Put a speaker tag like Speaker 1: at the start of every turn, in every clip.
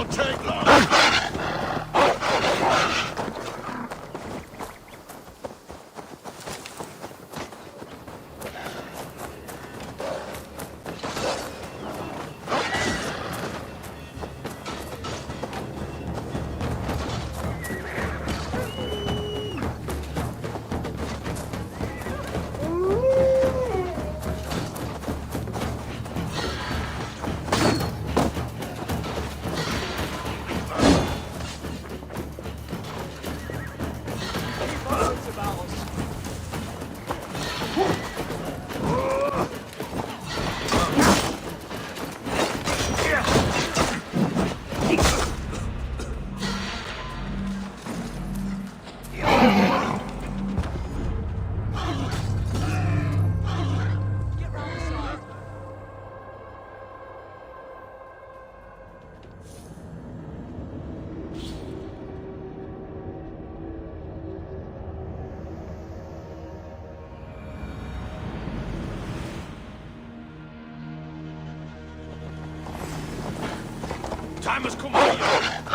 Speaker 1: won't take long. Time has come for you.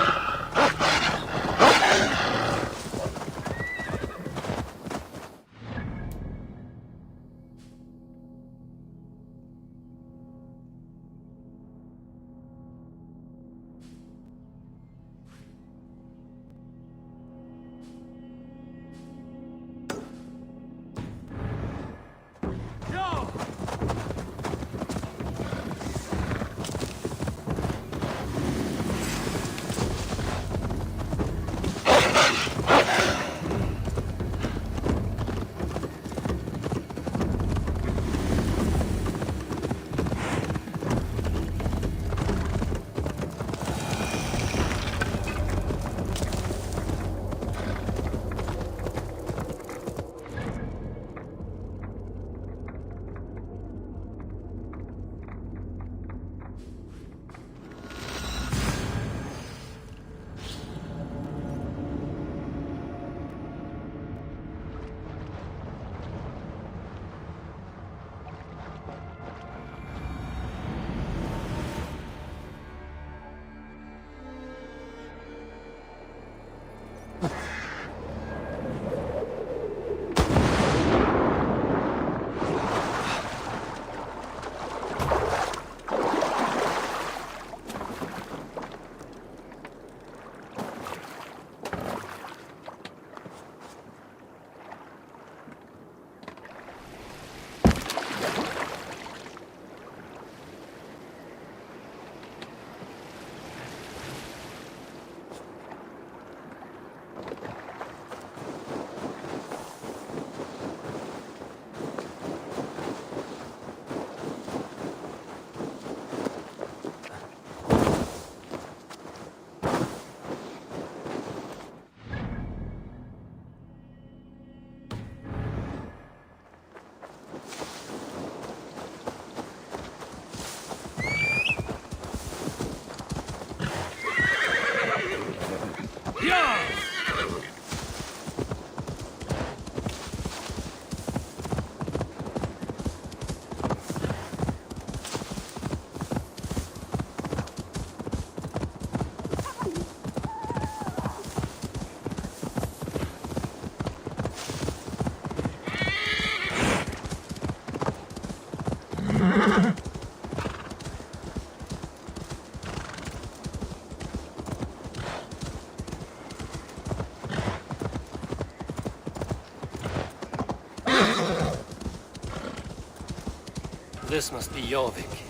Speaker 2: This must be Jorvik.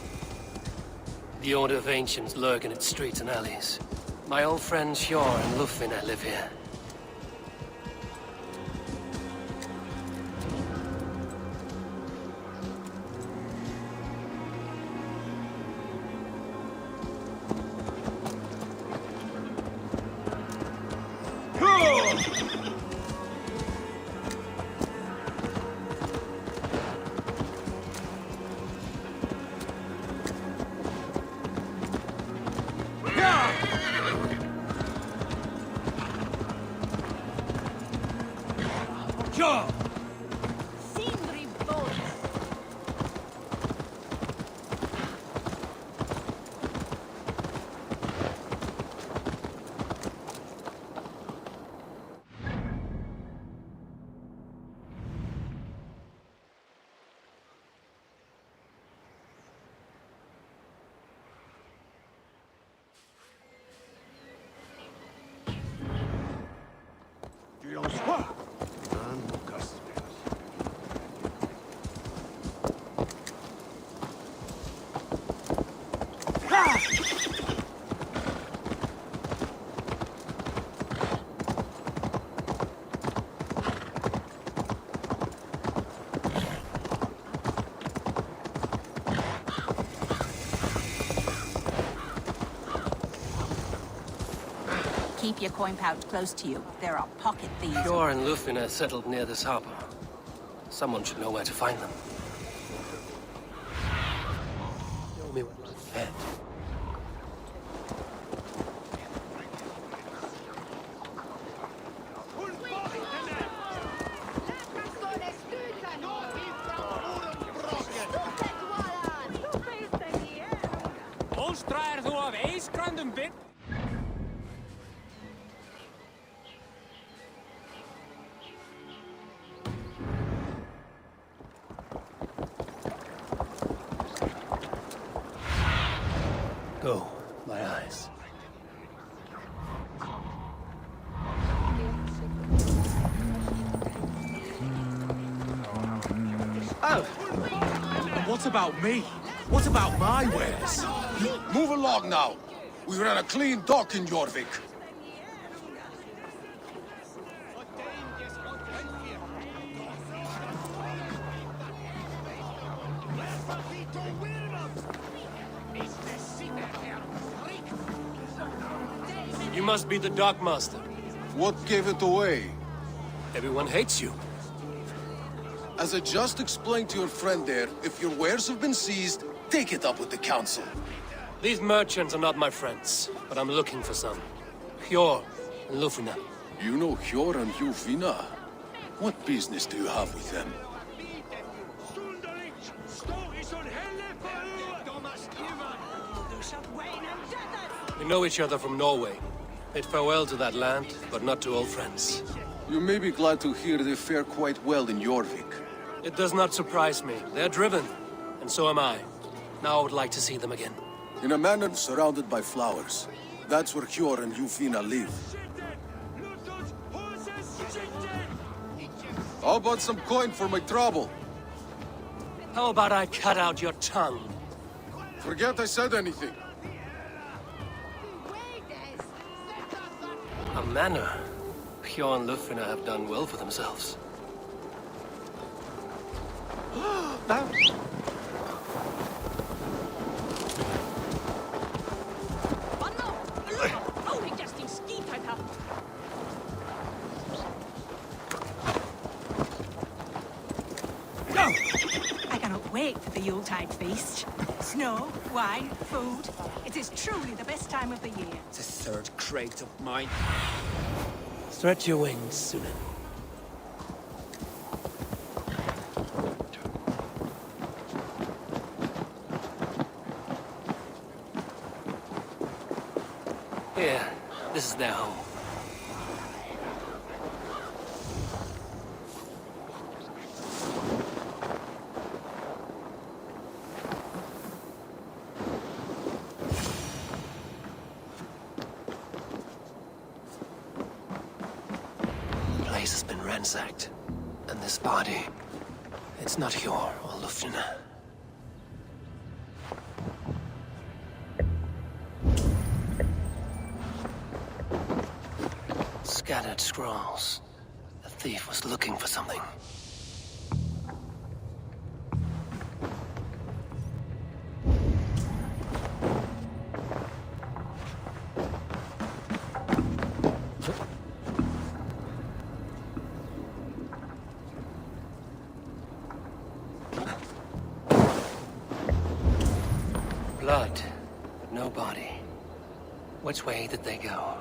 Speaker 2: The Order of Ancients lurk in its streets and alleys. My old friends Sjor and Lufvina live here.
Speaker 3: Keep your coin pouch close to you. There are pocket thieves.
Speaker 2: Hjor and Lufin are settled near this harbor. Someone should know where to find them. Show me what lies ahead.
Speaker 1: Volstraer þú af eiskrandum bit?
Speaker 2: Go, my eyes.
Speaker 4: Oh! And what about me? What about my wares?
Speaker 5: Move along now. We ran a clean dock in Jorvik.
Speaker 2: You must be the dockmaster.
Speaker 5: What gave it away?
Speaker 2: Everyone hates you.
Speaker 5: As I just explained to your friend there, if your wares have been seized, take it up with the council.
Speaker 2: These merchants are not my friends, but I'm looking for some. Hjor and Lufina.
Speaker 5: You know Hjor and Jufina? What business do you have with them?
Speaker 2: We know each other from Norway. Bid farewell to that land, but not to old friends.
Speaker 5: You may be glad to hear they fare quite well in Jorvik.
Speaker 2: It does not surprise me. They're driven, and so am I. Now I would like to see them again.
Speaker 5: In a manor surrounded by flowers. That's where Hjor and Jufina live. How about some coin for my trouble?
Speaker 2: How about I cut out your tongue?
Speaker 5: Forget I said anything.
Speaker 2: A manor. Hjor and Lufina have done well for themselves.
Speaker 3: I cannot wait for the Yuletide feast. Snow, wine, food. It is truly the best time of the year.
Speaker 4: The third crate of mine.
Speaker 2: Stretch your wings, Sunan. Here, this is their home. The place has been ransacked. And this body, it's not Hjor or Lufina. Scattered scrolls. The thief was looking for something. Blood, but no body. Which way did they go?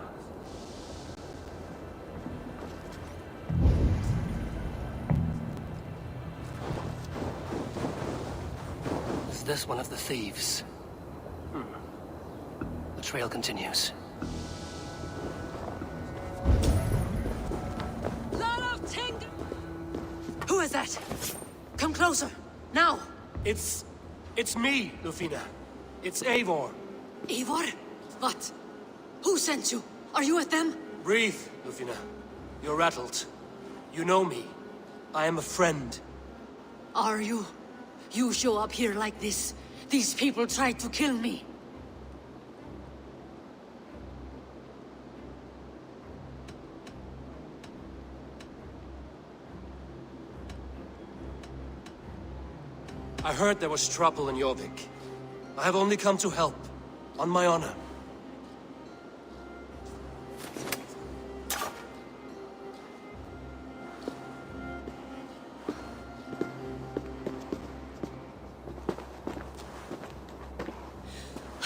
Speaker 2: Is this one of the thieves? The trail continues.
Speaker 3: Who is that? Come closer, now!
Speaker 2: It's me, Lufina. It's Eivor.
Speaker 6: Eivor? What? Who sent you? Are you with them?
Speaker 2: Breathe, Lufina. You're rattled. You know me. I am a friend.
Speaker 6: Are you? You show up here like this. These people tried to kill me.
Speaker 2: I heard there was trouble in Jorvik. I have only come to help. On my honor.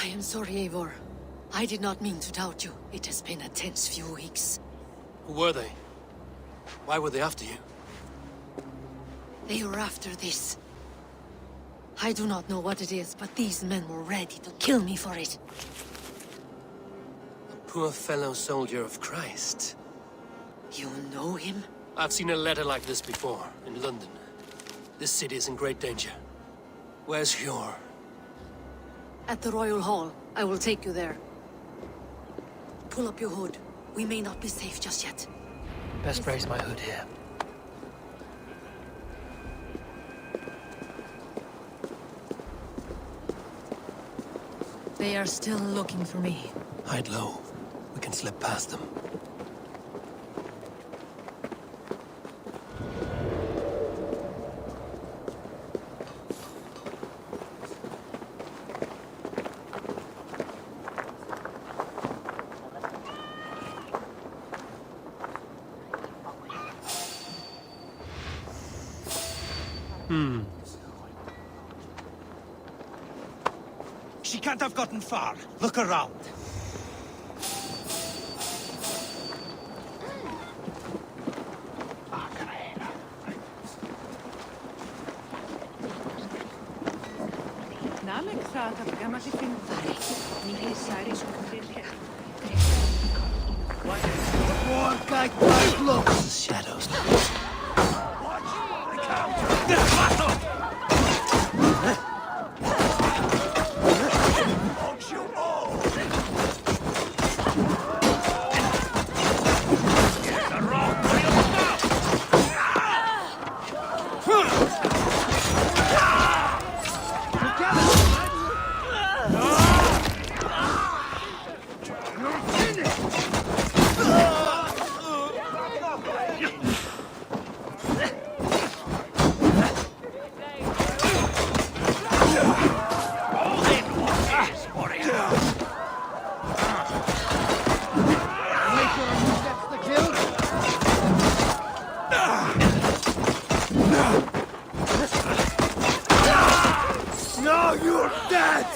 Speaker 6: I am sorry, Eivor. I did not mean to doubt you. It has been a tense few weeks.
Speaker 2: Who were they? Why were they after you?
Speaker 6: They were after this. I do not know what it is, but these men were ready to kill me for it.
Speaker 2: A poor fellow soldier of Christ.
Speaker 6: You know him?
Speaker 2: I've seen a letter like this before, in London. This city is in great danger. Where's Hjor?
Speaker 6: At the Royal Hall. I will take you there. Pull up your hood. We may not be safe just yet.
Speaker 2: Best raise my hood here.
Speaker 6: They are still looking for me.
Speaker 2: Hide low. We can slip past them.
Speaker 4: She can't have gotten far. Look around.
Speaker 2: Shadows.
Speaker 4: No, you're dead!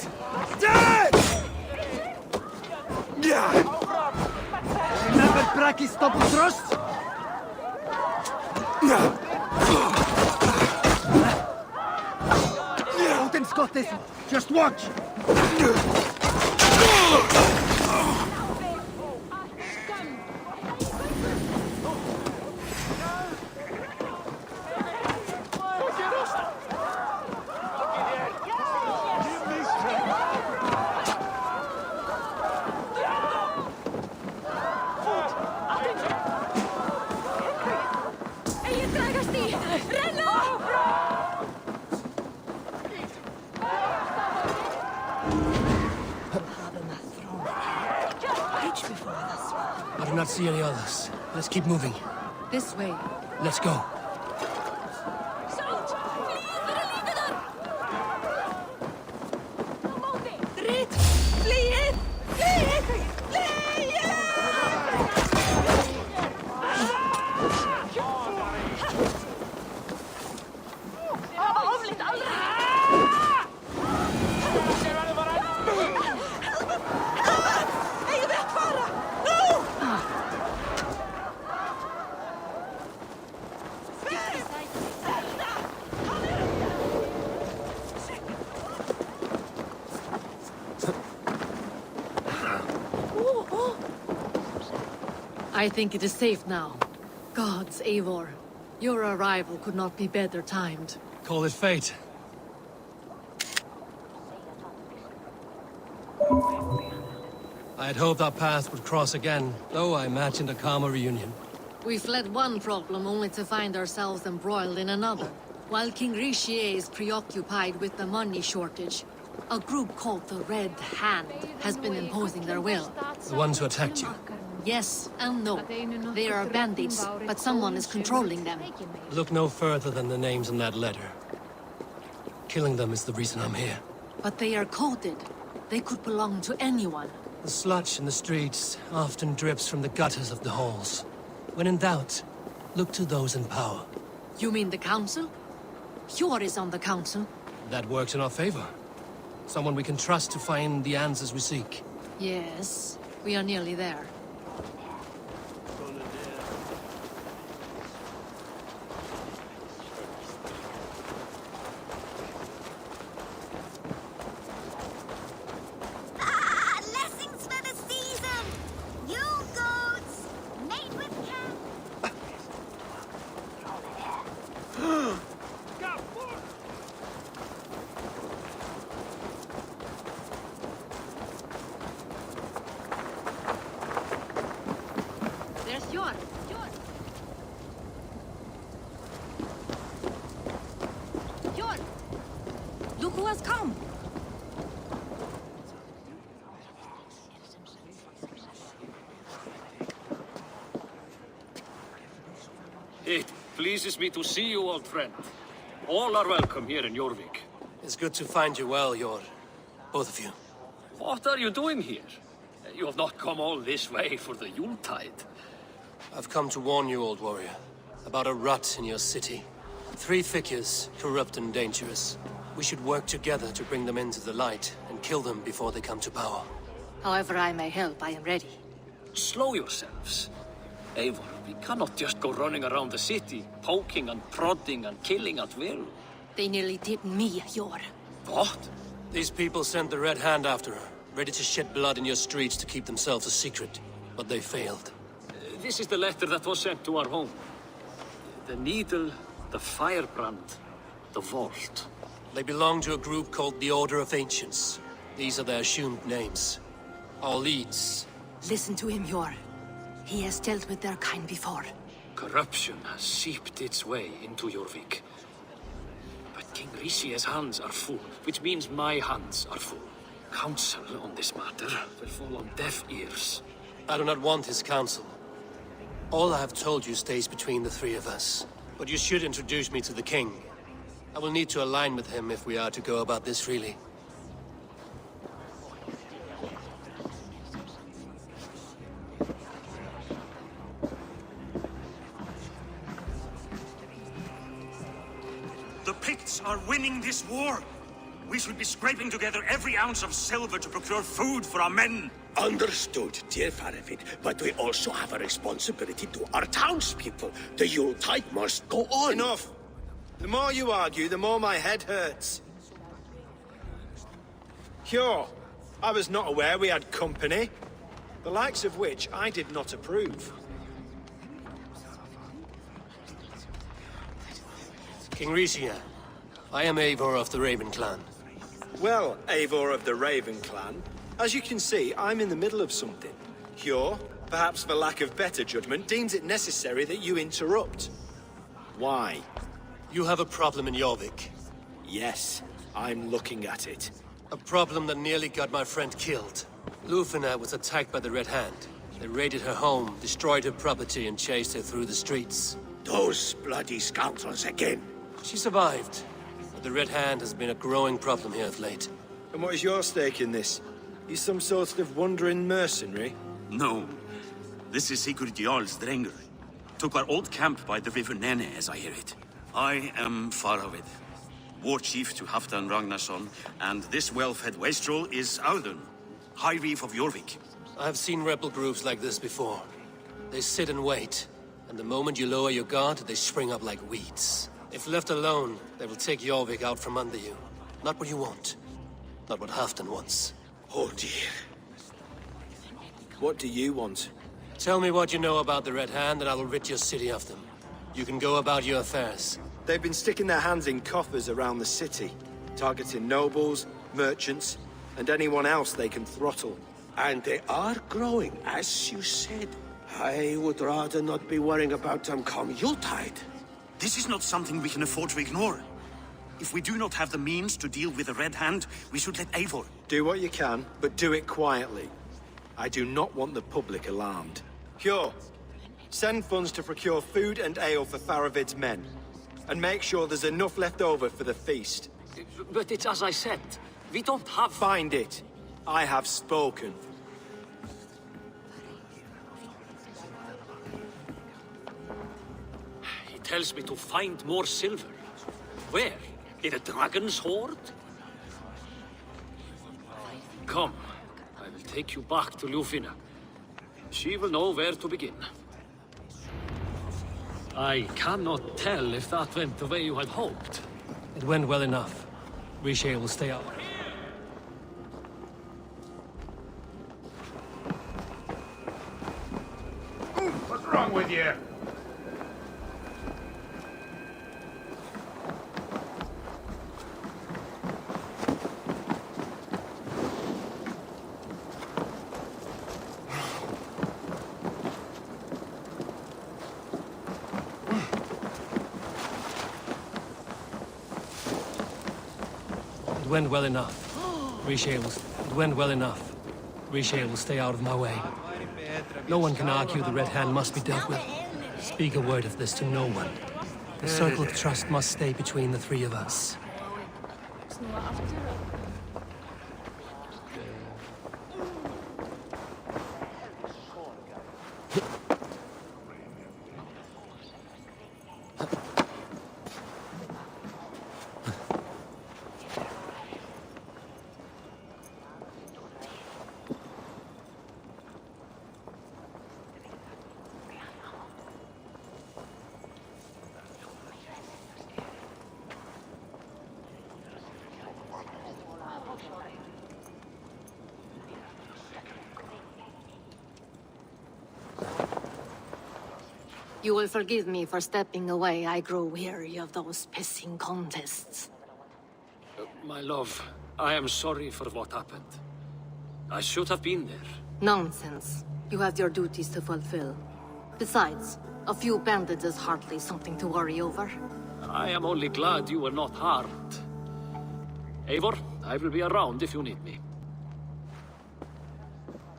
Speaker 4: Dead! Remember Braki's double thrust? Odin's got this. Just watch.
Speaker 2: I do not see any others. Let's keep moving.
Speaker 6: This way.
Speaker 2: Let's go.
Speaker 6: I think it is safe now. Gods, Eivor. Your arrival could not be better timed.
Speaker 2: Call it fate. I had hoped our paths would cross again, though I imagined a calmer reunion.
Speaker 6: We fled one problem only to find ourselves embroiled in another. While King Richier is preoccupied with the money shortage, a group called the Red Hand has been imposing their will.
Speaker 2: The ones who attacked you.
Speaker 6: Yes and no. They are bandits, but someone is controlling them.
Speaker 2: Look no further than the names in that letter. Killing them is the reason I'm here.
Speaker 6: But they are coded. They could belong to anyone.
Speaker 2: The sludge in the streets often drips from the gutters of the halls. When in doubt, look to those in power.
Speaker 6: You mean the council? Hjor is on the council.
Speaker 2: That works in our favor. Someone we can trust to find the answers we seek.
Speaker 6: Yes, we are nearly there.
Speaker 7: Blessings for the season! Yule goats, made with cat.
Speaker 6: There's Yor. Yor! Look who has come!
Speaker 8: It pleases me to see you, old friend. All are welcome here in Jorvik.
Speaker 2: It's good to find you well, Yor. Both of you.
Speaker 8: What are you doing here? You have not come all this way for the Yuletide.
Speaker 2: I've come to warn you, old warrior, about a rot in your city. 3 figures, corrupt and dangerous. We should work together to bring them into the light and kill them before they come to power.
Speaker 6: However I may help, I am ready.
Speaker 8: Slow yourselves. Eivor, we cannot just go running around the city, poking and prodding and killing at will.
Speaker 6: They nearly did me, Yor.
Speaker 8: What?
Speaker 2: These people sent the Red Hand after her, ready to shed blood in your streets to keep themselves a secret. But they failed.
Speaker 8: This is the letter that was sent to our home. The needle, the firebrand, the vault.
Speaker 2: They belong to a group called the Order of Ancients. These are their assumed names. Our leads.
Speaker 6: Listen to him, Yor. He has dealt with their kind before.
Speaker 8: Corruption has seeped its way into Jorvik. But King Rishi's hands are full, which means my hands are full. Counsel on this matter will fall on deaf ears.
Speaker 2: I do not want his counsel. All I have told you stays between the 3 of us. But you should introduce me to the king. I will need to align with him if we are to go about this freely.
Speaker 9: The Picts are winning this war. We should be scraping together every ounce of silver to procure food for our men.
Speaker 10: Understood, dear Faravid, but we also have a responsibility to our townspeople. The Yuletide must go on.
Speaker 11: Enough! The more you argue, the more my head hurts. Sure, I was not aware we had company, the likes of which I did not approve.
Speaker 2: King Risia, I am Eivor of the Raven clan.
Speaker 11: Well, Eivor of the Raven clan, as you can see, I'm in the middle of something. Hjor, perhaps for lack of better judgment, deems it necessary that you interrupt. Why?
Speaker 2: You have a problem in Jorvik.
Speaker 11: Yes, I'm looking at it.
Speaker 2: A problem that nearly got my friend killed. Lufina was attacked by the Red Hand. They raided her home, destroyed her property, and chased her through the streets.
Speaker 10: Those bloody scoundrels again.
Speaker 2: She survived, but the Red Hand has been a growing problem here of late.
Speaker 11: And what is your stake in this? You some sort of wandering mercenary?
Speaker 9: No. This is Sigurd Jarl's Drenger. Took our old camp by the river Nene, as I hear it. I am Faravid, war chief to Halfdan Ragnarsson, and this well-fed wastrel is Audun, High Reef of Jorvik.
Speaker 2: I have seen rebel groups like this before. They sit and wait, and the moment you lower your guard, they spring up like weeds. If left alone, they will take Jorvik out from under you. Not what you want. Not what Halfdan wants.
Speaker 10: Oh dear.
Speaker 11: What do you want?
Speaker 2: Tell me what you know about the Red Hand, and I will rid your city of them. You can go about your affairs.
Speaker 11: They've been sticking their hands in coffers around the city, targeting nobles, merchants, and anyone else they can throttle.
Speaker 10: And they are growing, as you said. I would rather not be worrying about them come Yuletide.
Speaker 9: This is not something we can afford to ignore. If we do not have the means to deal with the Red Hand, we should let Eivor.
Speaker 11: Do what you can, but do it quietly. I do not want the public alarmed. Hjor, send funds to procure food and ale for Faravid's men. And make sure there's enough left over for the feast.
Speaker 8: But it's as I said, we don't have...
Speaker 11: Find it. I have spoken.
Speaker 8: He tells me to find more silver. Where? In a dragon's hoard? Come, I will take you back to Lufina. She will know where to begin. I cannot tell if that went the way you had hoped.
Speaker 2: It went well enough. Riche will stay out.
Speaker 1: What's wrong with you?
Speaker 2: It went well enough. It went well enough. Riche will stay out of my way. No one can argue the Red Hand must be dealt with. Speak a word of this to no one. The circle of trust must stay between the three of us.
Speaker 6: You will forgive me for stepping away. I grow weary of those pissing contests.
Speaker 8: My love, I am sorry for what happened. I should have been there.
Speaker 6: Nonsense. You have your duties to fulfill. Besides, a few bandits is hardly something to worry over.
Speaker 8: I am only glad you were not harmed. Eivor, I will be around if you need me.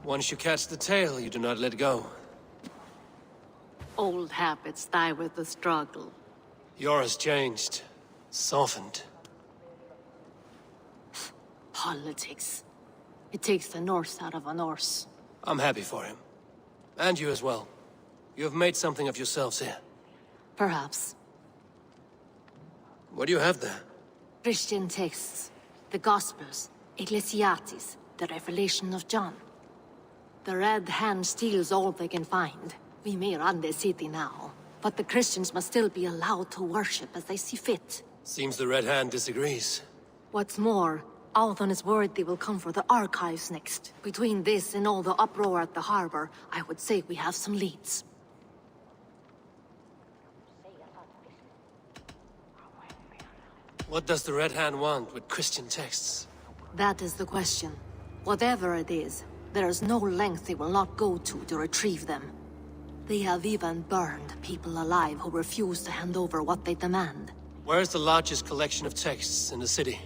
Speaker 2: Once you catch the tail, you do not let go.
Speaker 6: Old habits die with the struggle.
Speaker 2: Yours changed. Softened.
Speaker 6: Politics. It takes the Norse out of a Norse.
Speaker 2: I'm happy for him. And you as well. You have made something of yourselves here.
Speaker 6: Perhaps.
Speaker 2: What do you have there?
Speaker 6: Christian texts. The Gospels. Ecclesiastes. The Revelation of John. The Red Hand steals all they can find. We may run the city now, but the Christians must still be allowed to worship as they see fit.
Speaker 2: Seems the Red Hand disagrees.
Speaker 6: What's more, Althon is worried they will come for the archives next. Between this and all the uproar at the harbor, I would say we have some leads.
Speaker 2: What does the Red Hand want with Christian texts?
Speaker 6: That is the question. Whatever it is, there is no length they will not go to retrieve them. They have even burned people alive who refuse to hand over what they demand.
Speaker 2: Where's the largest collection of texts in the city?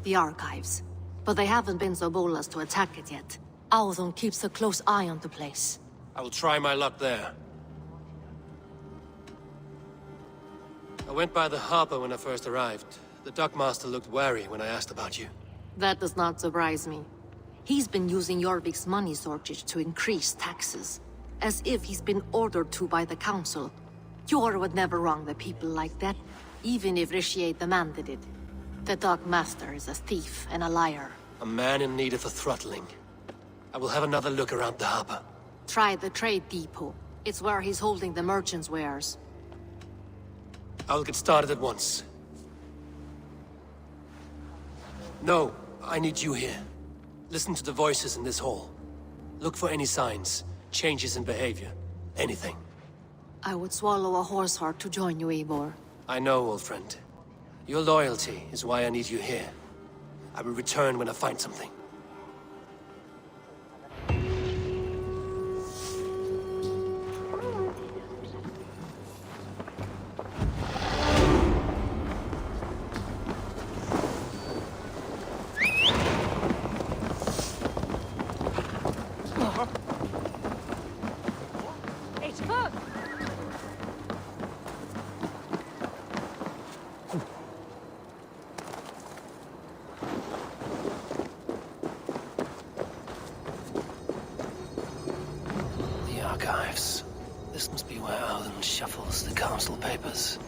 Speaker 6: The archives. But they haven't been so bold as to attack it yet. Althon keeps a close eye on the place.
Speaker 2: I will try my luck there. I went by the harbor when I first arrived. The dockmaster looked wary when I asked about you.
Speaker 6: That does not surprise me. He's been using Jorvik's money shortage to increase taxes. As if he's been ordered to by the council. Yor would never wrong the people like that, even if Riche demanded it. The dockmaster is a thief and a liar.
Speaker 2: A man in need of a throttling. I will have another look around the harbor.
Speaker 6: Try the trade depot. It's where he's holding the merchants' wares.
Speaker 2: I will get started at once. No, I need you here. Listen to the voices in this hall. Look for any signs, changes in behavior, anything.
Speaker 6: I would swallow a horse heart to join you, Eivor.
Speaker 2: I know, old friend. Your loyalty is why I need you here. I will return when I find something. Archives. This must be where Alden shuffles the council papers.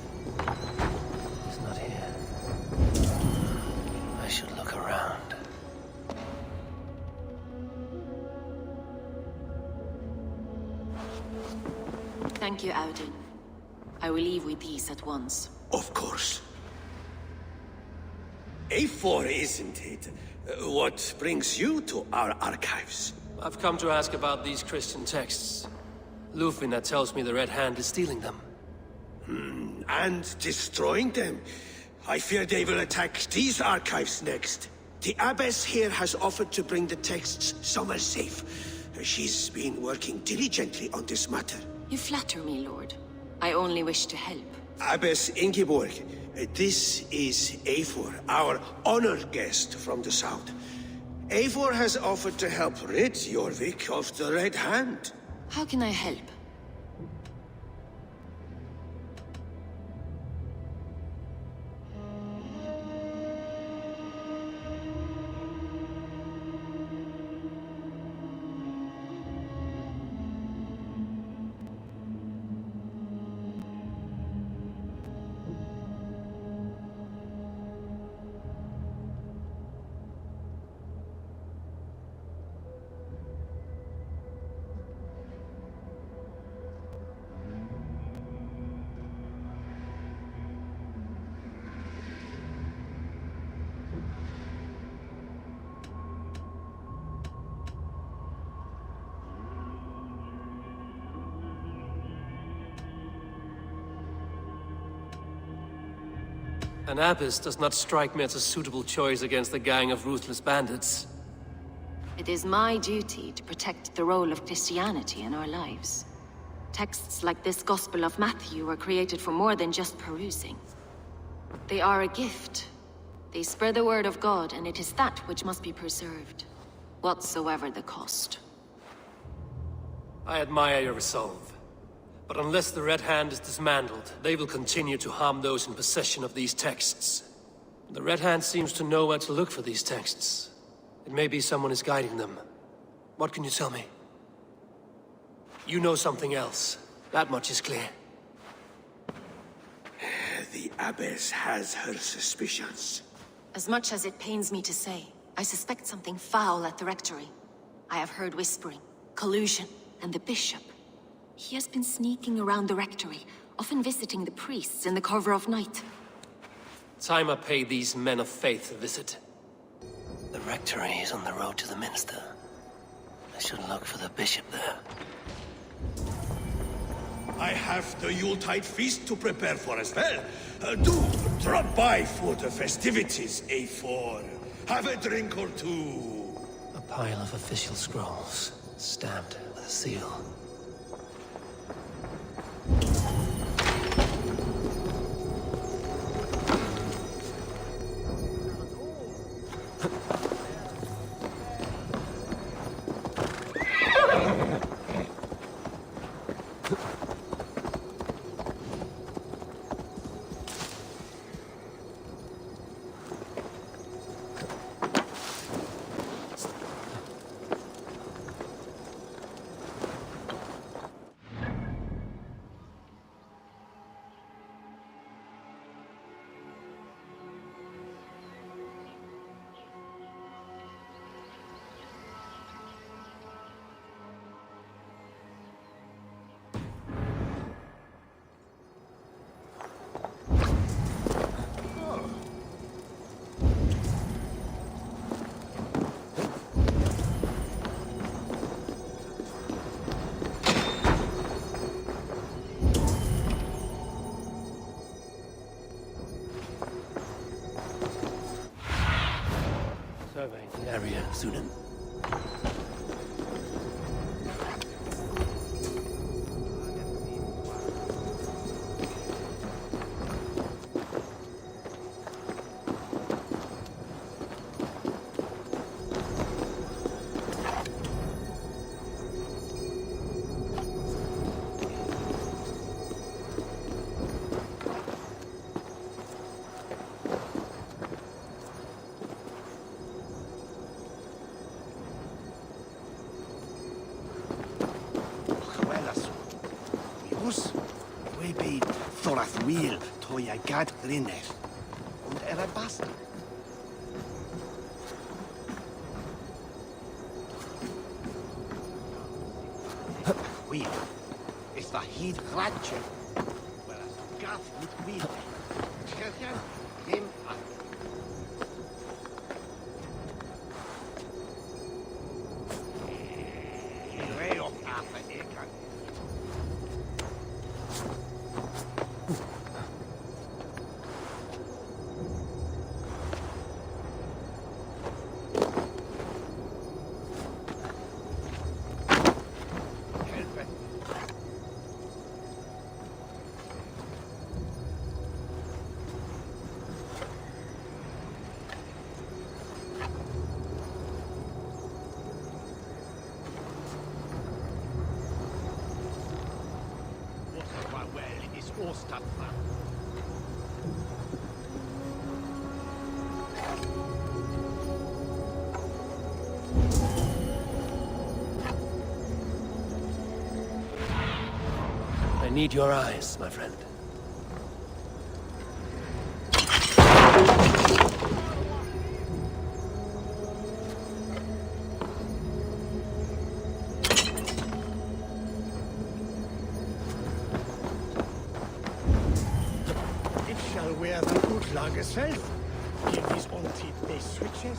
Speaker 2: He's not here. I should look around.
Speaker 12: Thank you, Audun. I will leave with these at once.
Speaker 10: Of course. A4, isn't it? What brings you to our archives?
Speaker 2: I've come to ask about these Christian texts. Lufina tells me the Red Hand is stealing them.
Speaker 10: And destroying them. I fear they will attack these archives next. The Abbess here has offered to bring the texts somewhere safe. She's been working diligently on this matter.
Speaker 12: You flatter me, Lord. I only wish to help.
Speaker 10: Abbess Ingeborg, this is Eivor, our honored guest from the south. Eivor has offered to help rid Jorvik of the Red Hand.
Speaker 12: How can I help?
Speaker 2: An abbess does not strike me as a suitable choice against the gang of ruthless bandits.
Speaker 12: It is my duty to protect the role of Christianity in our lives. Texts like this Gospel of Matthew were created for more than just perusing. They are a gift. They spread the word of God, and it is that which must be preserved, whatsoever the cost.
Speaker 2: I admire your resolve. But unless the Red Hand is dismantled, they will continue to harm those in possession of these texts. The Red Hand seems to know where to look for these texts. It may be someone is guiding them. What can you tell me? You know something else. That much is clear.
Speaker 10: The Abbess has her suspicions.
Speaker 12: As much as it pains me to say, I suspect something foul at the rectory. I have heard whispering, collusion, and the bishop. He has been sneaking around the rectory, often visiting the priests in the cover of night.
Speaker 2: Time I pay these men of faith a visit. The rectory is on the road to the minster. I should look for the bishop there.
Speaker 10: I have the Yuletide feast to prepare for as well. Do drop by for the festivities, A4. Have a drink or two.
Speaker 2: A pile of official scrolls, stamped with a seal. Survey the area, Sunan.
Speaker 13: Wil toja gad rinner. Und basta. Wil. Ist the hyd gladje. Wel, gath niet weer. Schergen, hem aan. Twee op apen, ik kan.
Speaker 2: I need your eyes, my friend.
Speaker 10: It shall wear the good log self. Give these old-teeth base switches.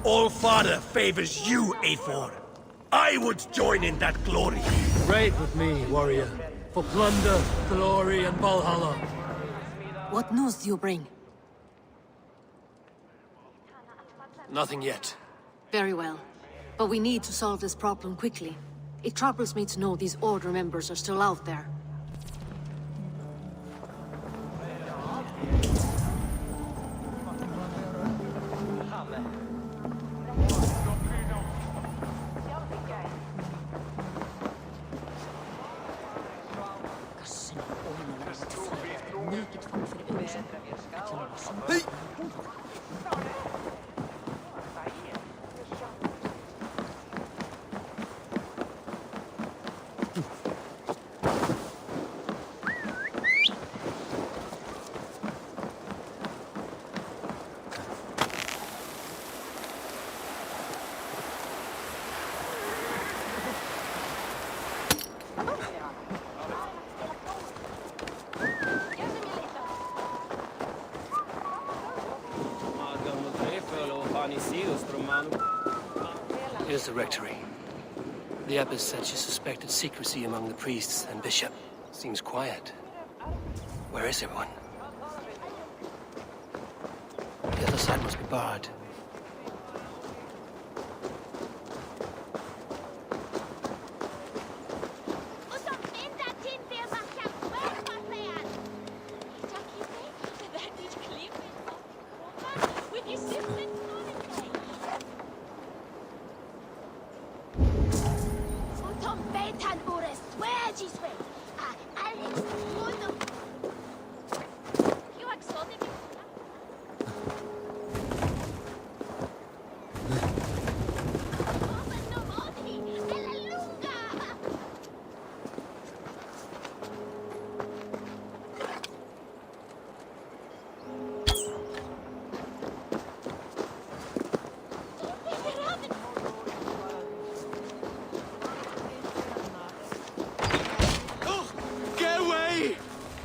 Speaker 10: All Father favors you, Afor. I would join in that glory.
Speaker 2: Raid with me, warrior. For plunder, glory, and Valhalla.
Speaker 6: What news do you bring?
Speaker 2: Nothing yet.
Speaker 6: Very well. But we need to solve this problem quickly. It troubles me to know these Order members are still out there.
Speaker 2: Here's the rectory. The abbess said she suspected secrecy among the priests and bishop. Seems quiet. Where is everyone? The other side must be barred.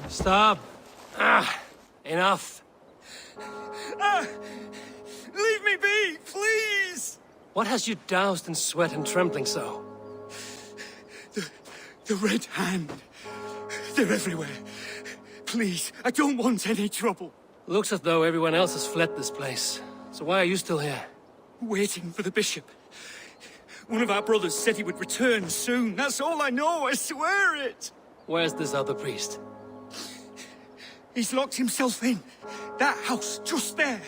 Speaker 2: Stop. Enough.
Speaker 11: Leave me be, please!
Speaker 2: What has you doused in sweat and trembling so?
Speaker 11: The Red Hand. They're everywhere. Please, I don't want any trouble.
Speaker 2: Looks as though everyone else has fled this place. So why are you still here?
Speaker 11: Waiting for the bishop. One of our brothers said he would return soon. That's all I know, I swear it!
Speaker 2: Where's this other priest?
Speaker 11: He's locked himself in. That house, just there.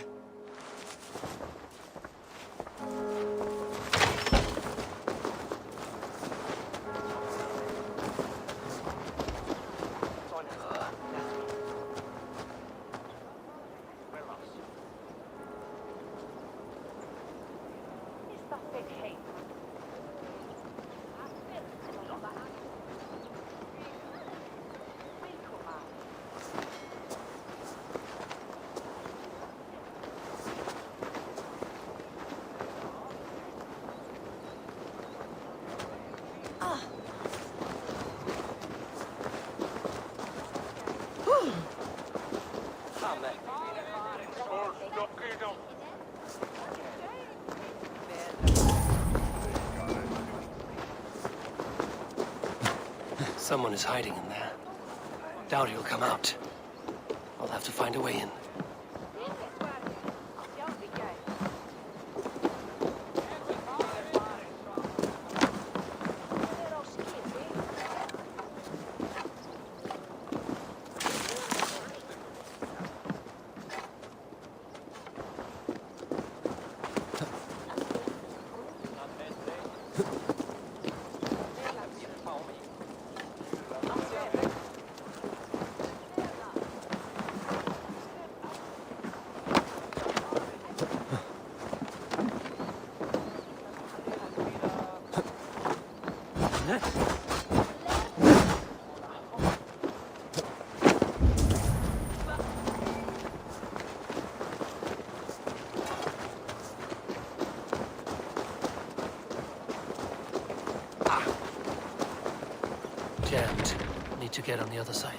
Speaker 2: Someone is hiding in there. Doubt he'll come out. I'll have to find a way in. Jammed. Need to get on the other side.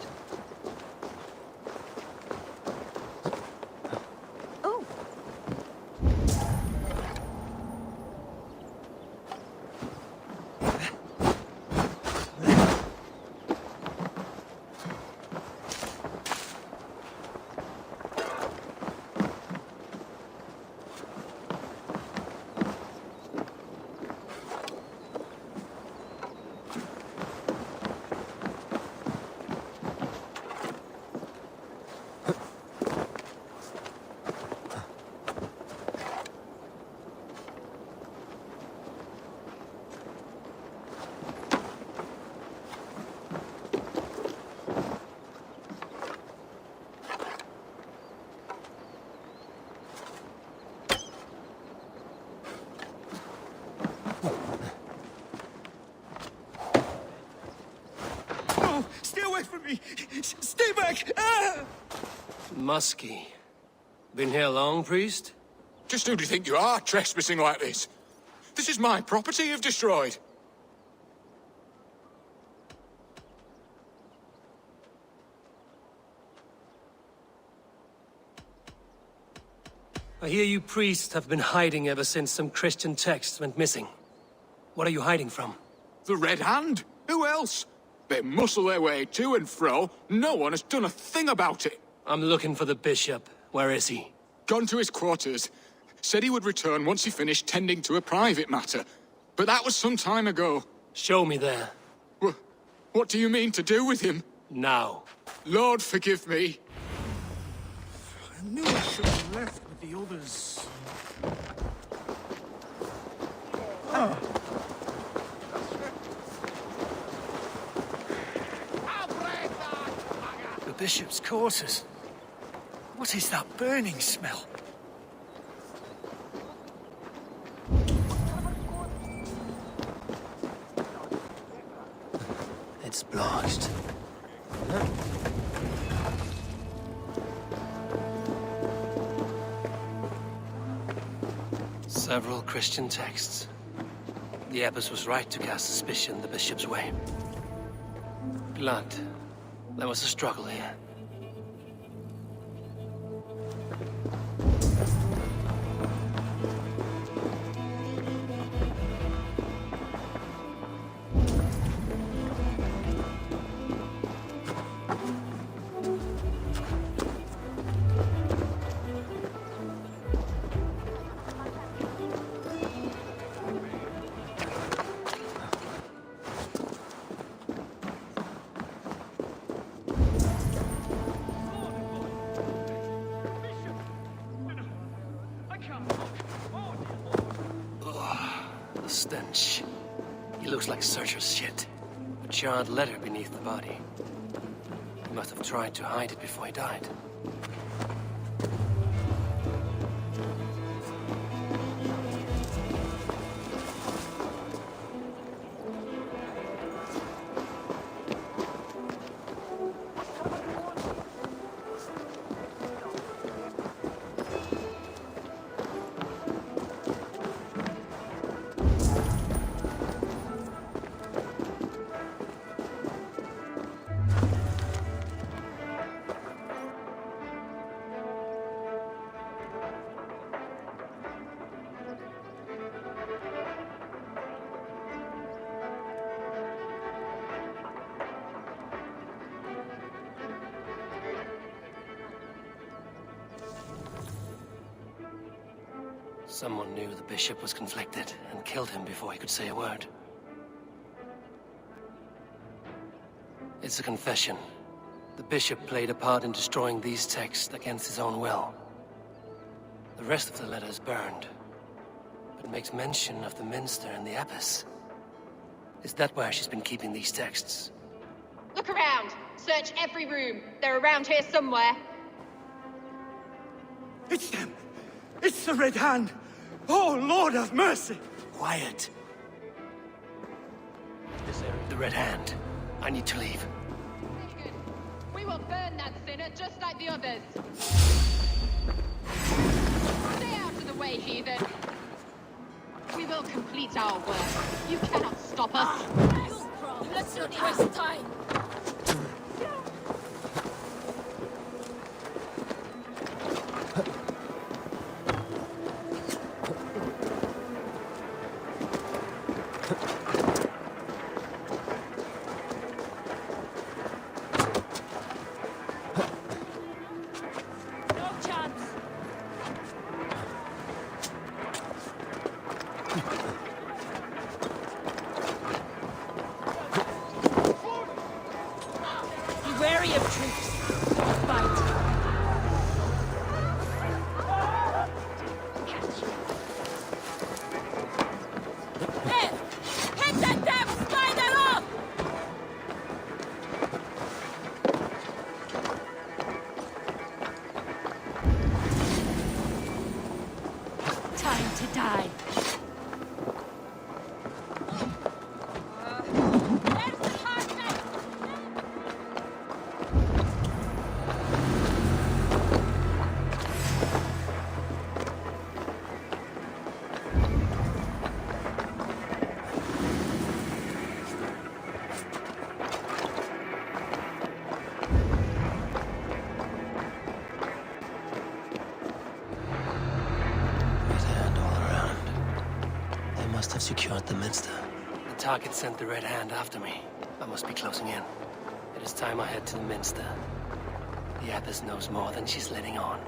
Speaker 11: Stay away from me! Stay back! Ah!
Speaker 2: Muskie. Been here long, priest?
Speaker 4: Just who do you think you are, trespassing like this? This is my property you've destroyed.
Speaker 2: I hear you priests have been hiding ever since some Christian texts went missing. What are you hiding from?
Speaker 4: The Red Hand? Who else? They muscle their way to and fro. No one has done a thing about it.
Speaker 2: I'm looking for the bishop. Where is he?
Speaker 4: Gone to his quarters. Said he would return once he finished tending to a private matter. But that was some time ago.
Speaker 2: Show me there.
Speaker 4: What do you mean to do with him?
Speaker 2: Now.
Speaker 4: Lord, forgive me.
Speaker 13: I knew I should have left with the others.
Speaker 10: The bishop's quarters. What is that burning smell?
Speaker 2: It's blocked. Several Christian texts. The abbess was right to cast suspicion the bishop's way. Blood. There was a struggle here. The stench. He looks like Searcher's shit. A charred letter beneath the body. He must have tried to hide it before he died. Someone knew the bishop was conflicted and killed him before he could say a word. It's a confession. The bishop played a part in destroying these texts against his own will. The rest of the letter is burned, but makes mention of the minster and the abbess. Is that where she's been keeping these texts?
Speaker 14: Look around. Search every room. They're around here somewhere.
Speaker 10: It's them! It's the Red Hand! Oh, Lord have mercy!
Speaker 2: Quiet. The Red Hand. I need to leave.
Speaker 14: Very good. We will burn that sinner just like the others. Stay out of the way, heathen. We will complete our work. You cannot stop us.
Speaker 6: Let's not waste time.
Speaker 2: secured the minster. The target sent the Red Hand after me. I must be closing in. It is time I head to the minster. The Abbess knows more than she's letting on.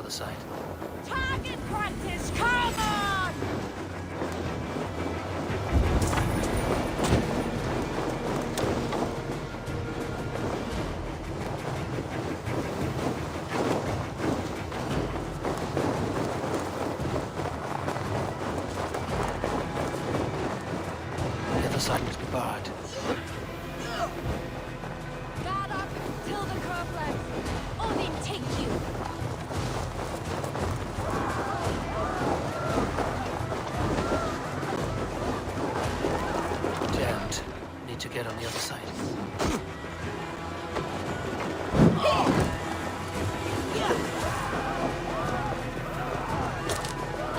Speaker 2: Side.
Speaker 3: Target practice, come on!
Speaker 2: The other side must be barred.
Speaker 3: Guard up till the curve left. Odin, take you! To get on the other side.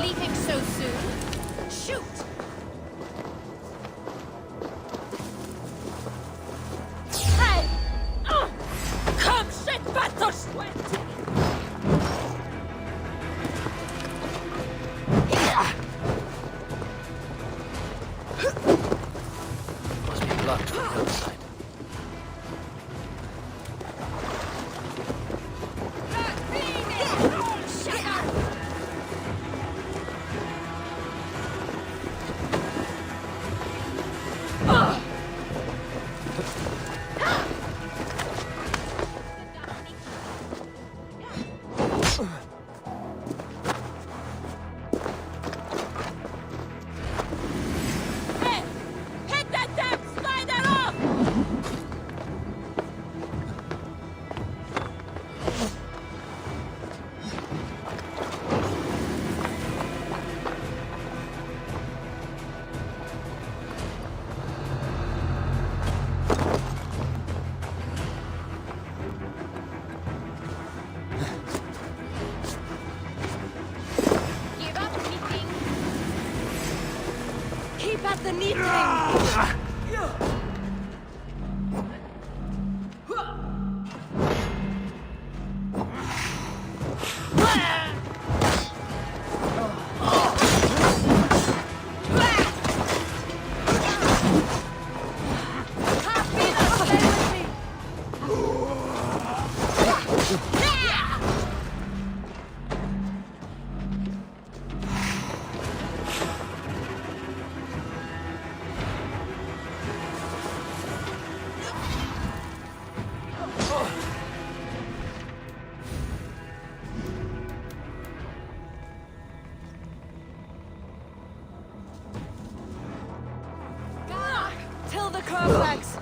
Speaker 3: Leaving so soon? Shoot! Hey! Come, shit, battle sweat!
Speaker 2: Blocked from the other side.
Speaker 3: At the knitting! Till the curve legs!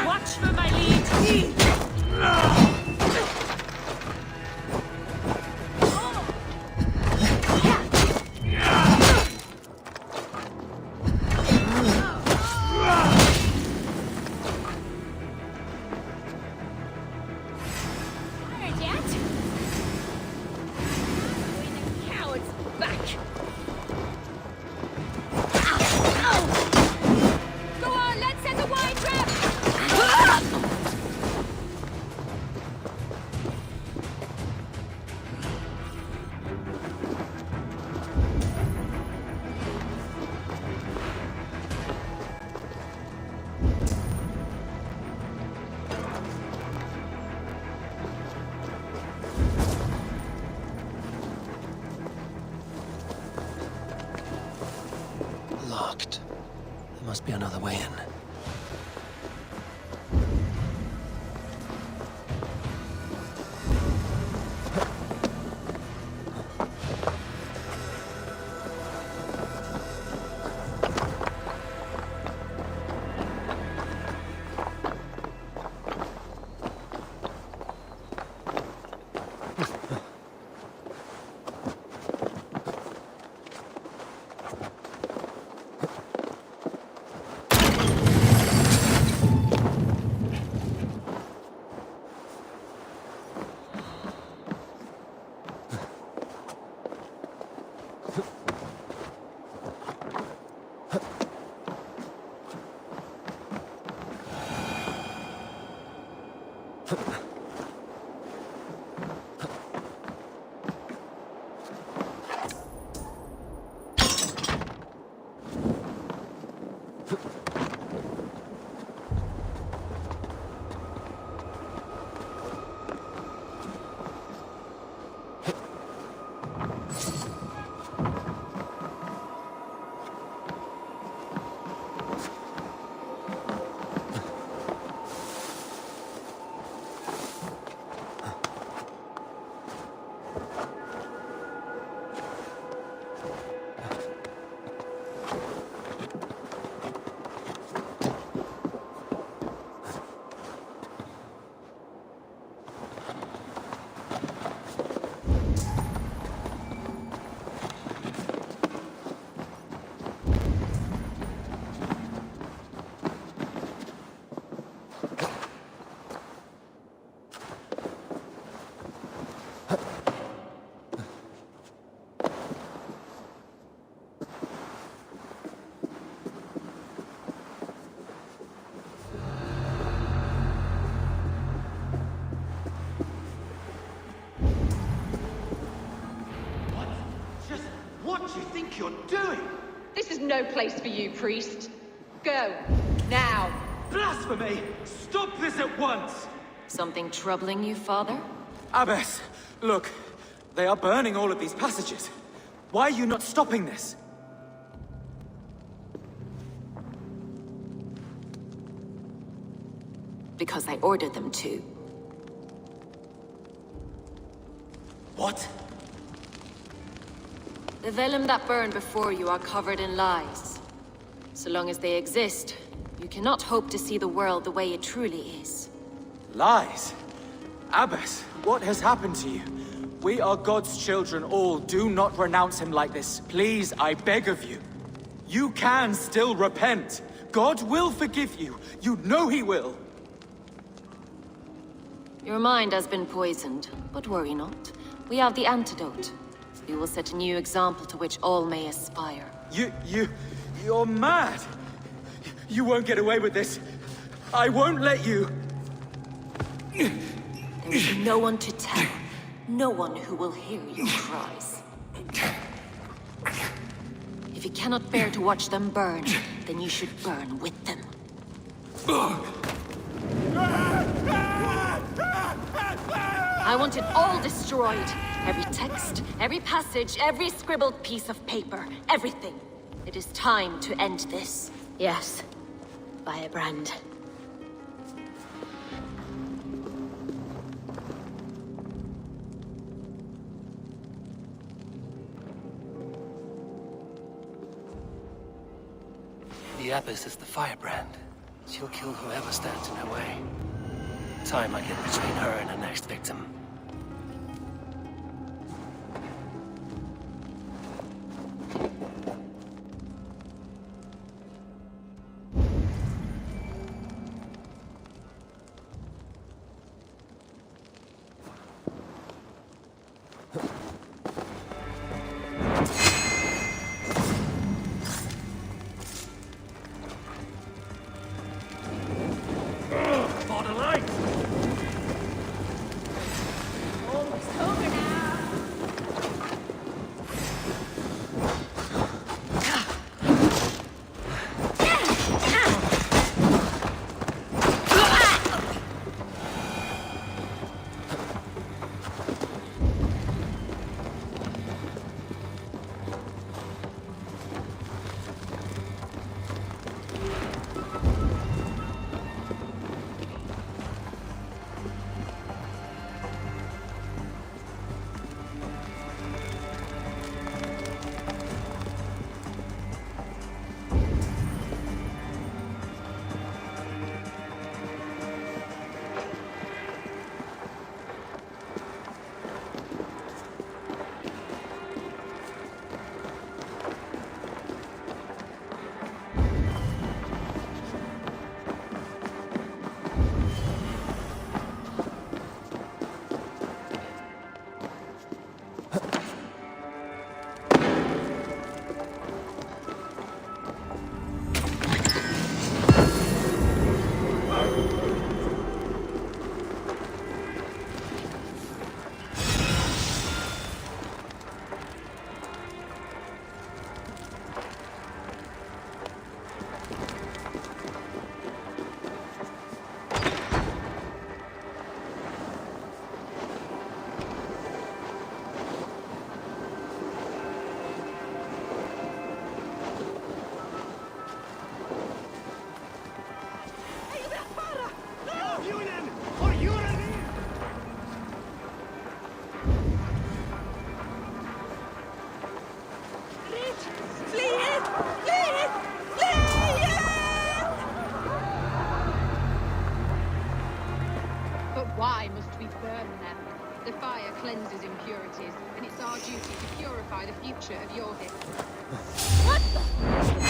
Speaker 3: Watch for my lead!
Speaker 7: Tired yet? The coward's back. Go on, let's set a wide trap!
Speaker 2: Locked. There must be another way in.
Speaker 13: What do you think you're doing?
Speaker 14: This is no place for you, priest. Go. Now.
Speaker 13: Blasphemy! Stop this at once!
Speaker 12: Something troubling you, Father?
Speaker 15: Abbess, look. They are burning all of these passages. Why are you not stopping this?
Speaker 12: Because I ordered them to.
Speaker 15: What?
Speaker 12: The vellum that burned before you are covered in lies. So long as they exist, you cannot hope to see the world the way it truly is.
Speaker 15: Lies? Abbess, what has happened to you? We are God's children all. Do not renounce him like this. Please, I beg of you. You can still repent. God will forgive you. You know he will.
Speaker 12: Your mind has been poisoned, but worry not. We have the antidote. We will set a new example to which all may aspire.
Speaker 15: You're mad! You won't get away with this. I won't let you!
Speaker 12: There will be no one to tell. No one who will hear your cries. If you cannot bear to watch them burn, then you should burn with them. I want it all destroyed. Every text, every passage, every scribbled piece of paper, everything. It is time to end this. Yes. Firebrand.
Speaker 2: The Abbess is the firebrand. She'll kill whoever stands in her way. Time might get between her and her next victim.
Speaker 14: Why must we burn them? The fire cleanses impurities, and it's our duty to purify the future of your hip. What the?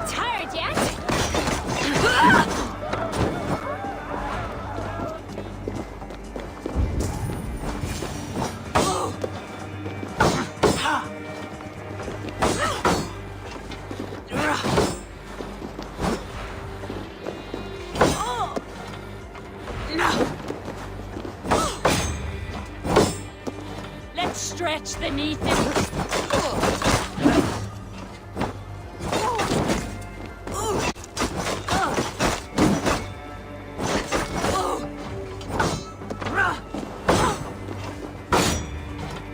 Speaker 7: Tired yet?
Speaker 6: Let's stretch the knee thing.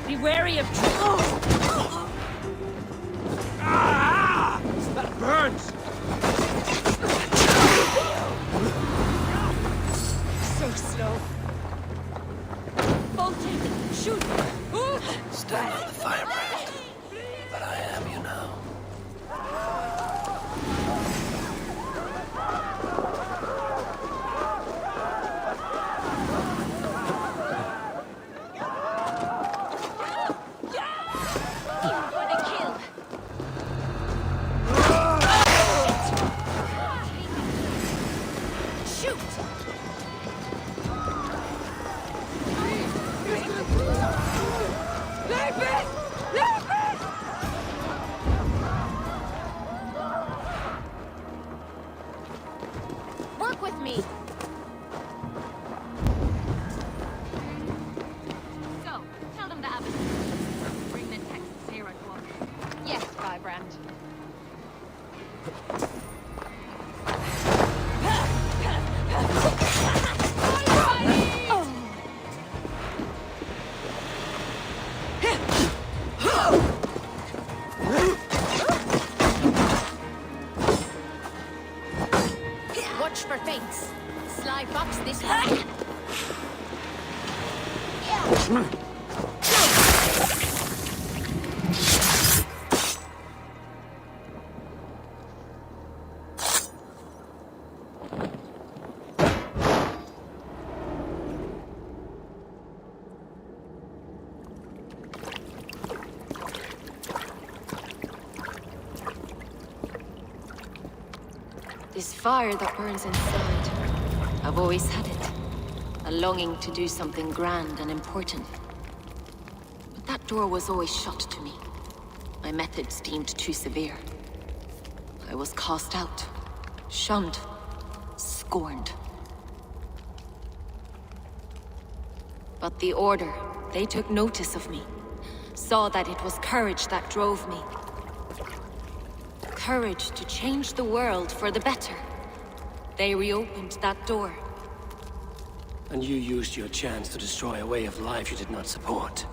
Speaker 6: Be wary of
Speaker 11: That burns!
Speaker 6: so slow. Bolting, shoot.
Speaker 2: Stand by the firebrand. But I am you now.
Speaker 7: For the kill. Shoot! Work with me.
Speaker 12: So, tell them the abbess. Bring the texts here at once.
Speaker 14: Yes, Firebrand.
Speaker 7: Watch for fates. Sly fox this way.
Speaker 12: This fire that burns inside, I've always had it. A longing to do something grand and important. But that door was always shut to me. My methods deemed too severe. I was cast out, shunned, scorned. But the Order, they took notice of me. Saw that it was courage that drove me. Courage to change the world for the better. They reopened that door.
Speaker 2: And you used your chance to destroy a way of life you did not support.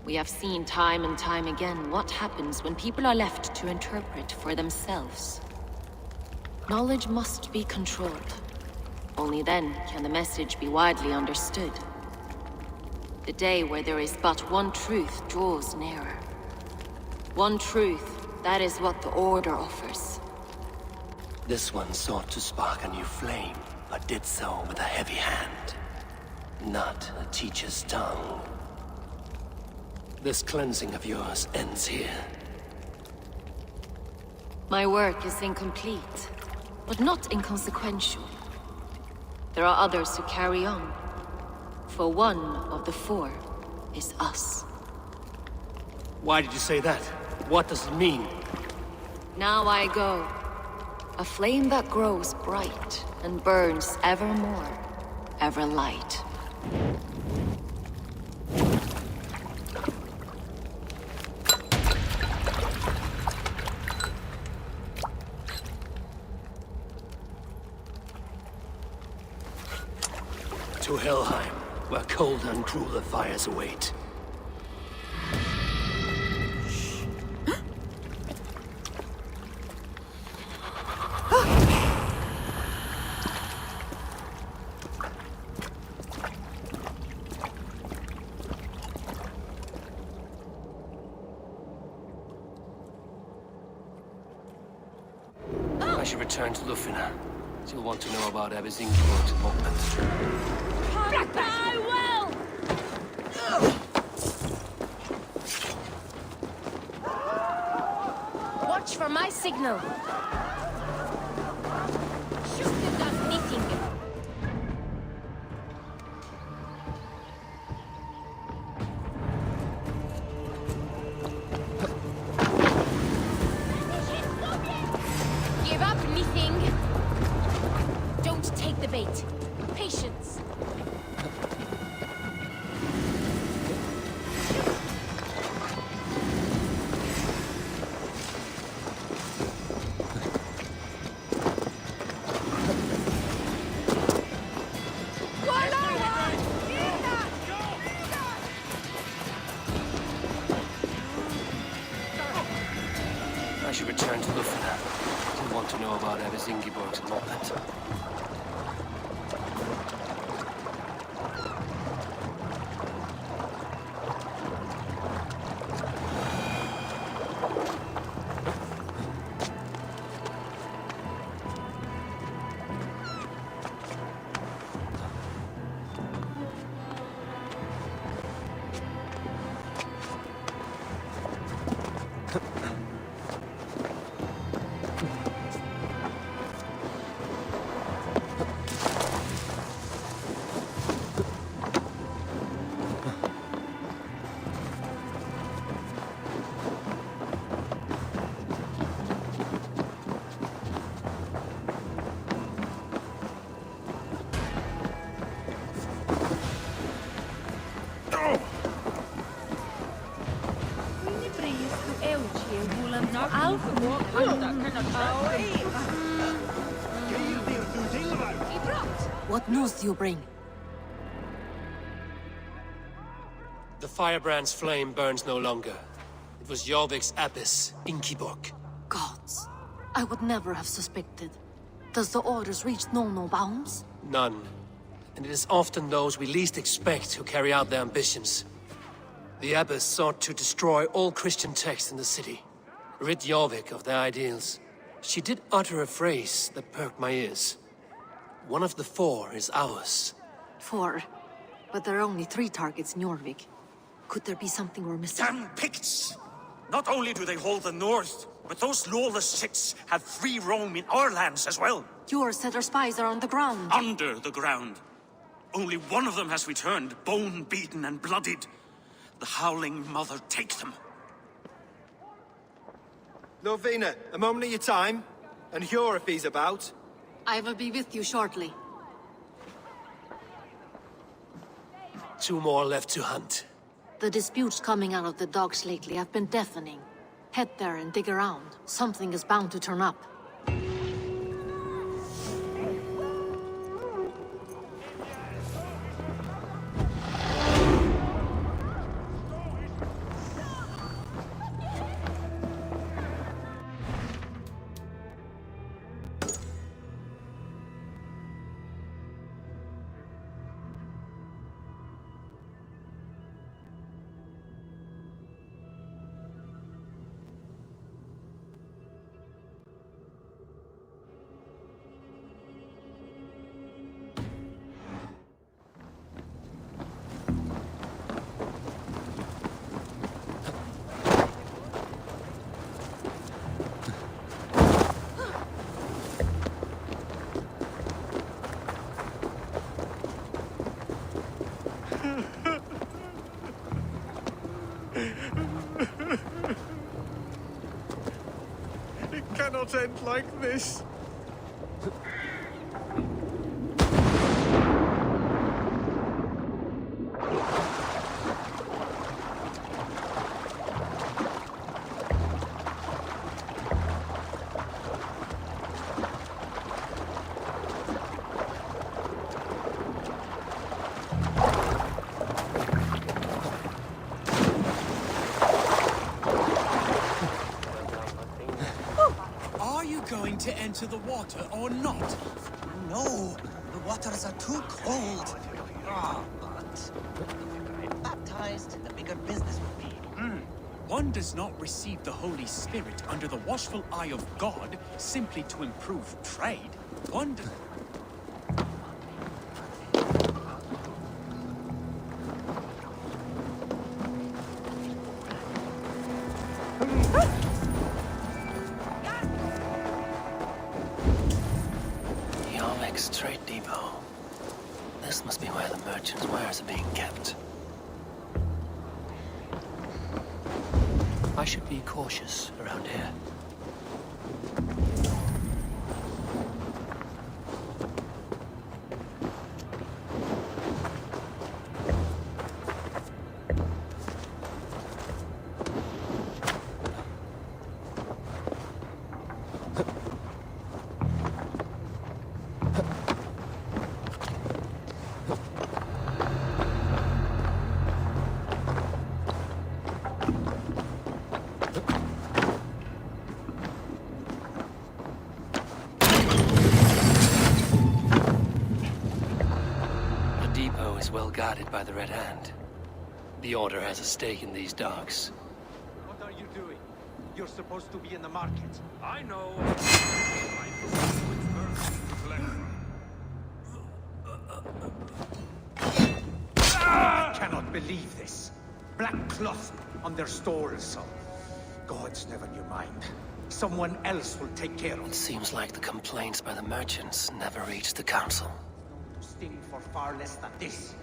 Speaker 12: We have seen time and time again what happens when people are left to interpret for themselves. Knowledge must be controlled. Only then can the message be widely understood. The day where there is but one truth draws nearer. One truth, that is what the Order offers.
Speaker 2: This one sought to spark a new flame, but did so with a heavy hand. Not a teacher's tongue. This cleansing of yours ends here.
Speaker 12: My work is incomplete, but not inconsequential. There are others who carry on. For one of the four is us.
Speaker 2: Why did you say that? What does it mean?
Speaker 12: Now I go. A flame that grows bright and burns ever more, ever light.
Speaker 2: To Helheim, where cold and crueler fires await. I should return to Lufina. She'll want to know about Abbess Ingborg's involvement.
Speaker 7: I will! signal. Shoot das meeting. Give up, meeting. Don't take the bait. Patience.
Speaker 2: I should return to Lufna. I didn't want to know about Abbess Ingeborg's moment.
Speaker 6: What news do you bring?
Speaker 2: The firebrand's flame burns no longer. It was Jorvik's abbess, Ingeborg.
Speaker 6: Gods. I would never have suspected. Does the orders reach no bounds?
Speaker 2: None. And it is often those we least expect who carry out their ambitions. The abbess sought to destroy all Christian texts in the city. Rid Jorvik of their ideals. She did utter a phrase that perked my ears. One of the 4 is ours.
Speaker 6: 4? But there are only 3 targets in Jorvik. Could there be something we're missing?
Speaker 9: Damn Picts! Not only do they hold the north, but those lawless shits have free roam in our lands as well.
Speaker 6: Your setter spies are on the ground.
Speaker 9: Under the ground. Only one of them has returned, bone-beaten and bloodied. The Howling Mother take them.
Speaker 11: Lovina, a moment of your time. And Hjor if he's about.
Speaker 6: I will be with you shortly.
Speaker 2: 2 more left to hunt.
Speaker 6: The disputes coming out of the docks lately have been deafening. Head there and dig around. Something is bound to turn up.
Speaker 10: It cannot end like this.
Speaker 1: Going to enter the water or not?
Speaker 16: No, the waters are too cold. But baptized, the bigger business would be.
Speaker 1: One does not receive the Holy Spirit under the watchful eye of God simply to improve trade. One does...
Speaker 2: This must be where the merchants' wares are being kept. I should be cautious around here. Well guarded by the Red Hand. The Order has a stake in these docks.
Speaker 13: What are you doing? You're supposed to be in the market.
Speaker 8: I know.
Speaker 13: I cannot believe this. Black cloth on their stalls. Gods, never you mind. Someone else will take care of it.
Speaker 2: It seems like the complaints by the merchants never reached the council.
Speaker 13: Sting for far less than this.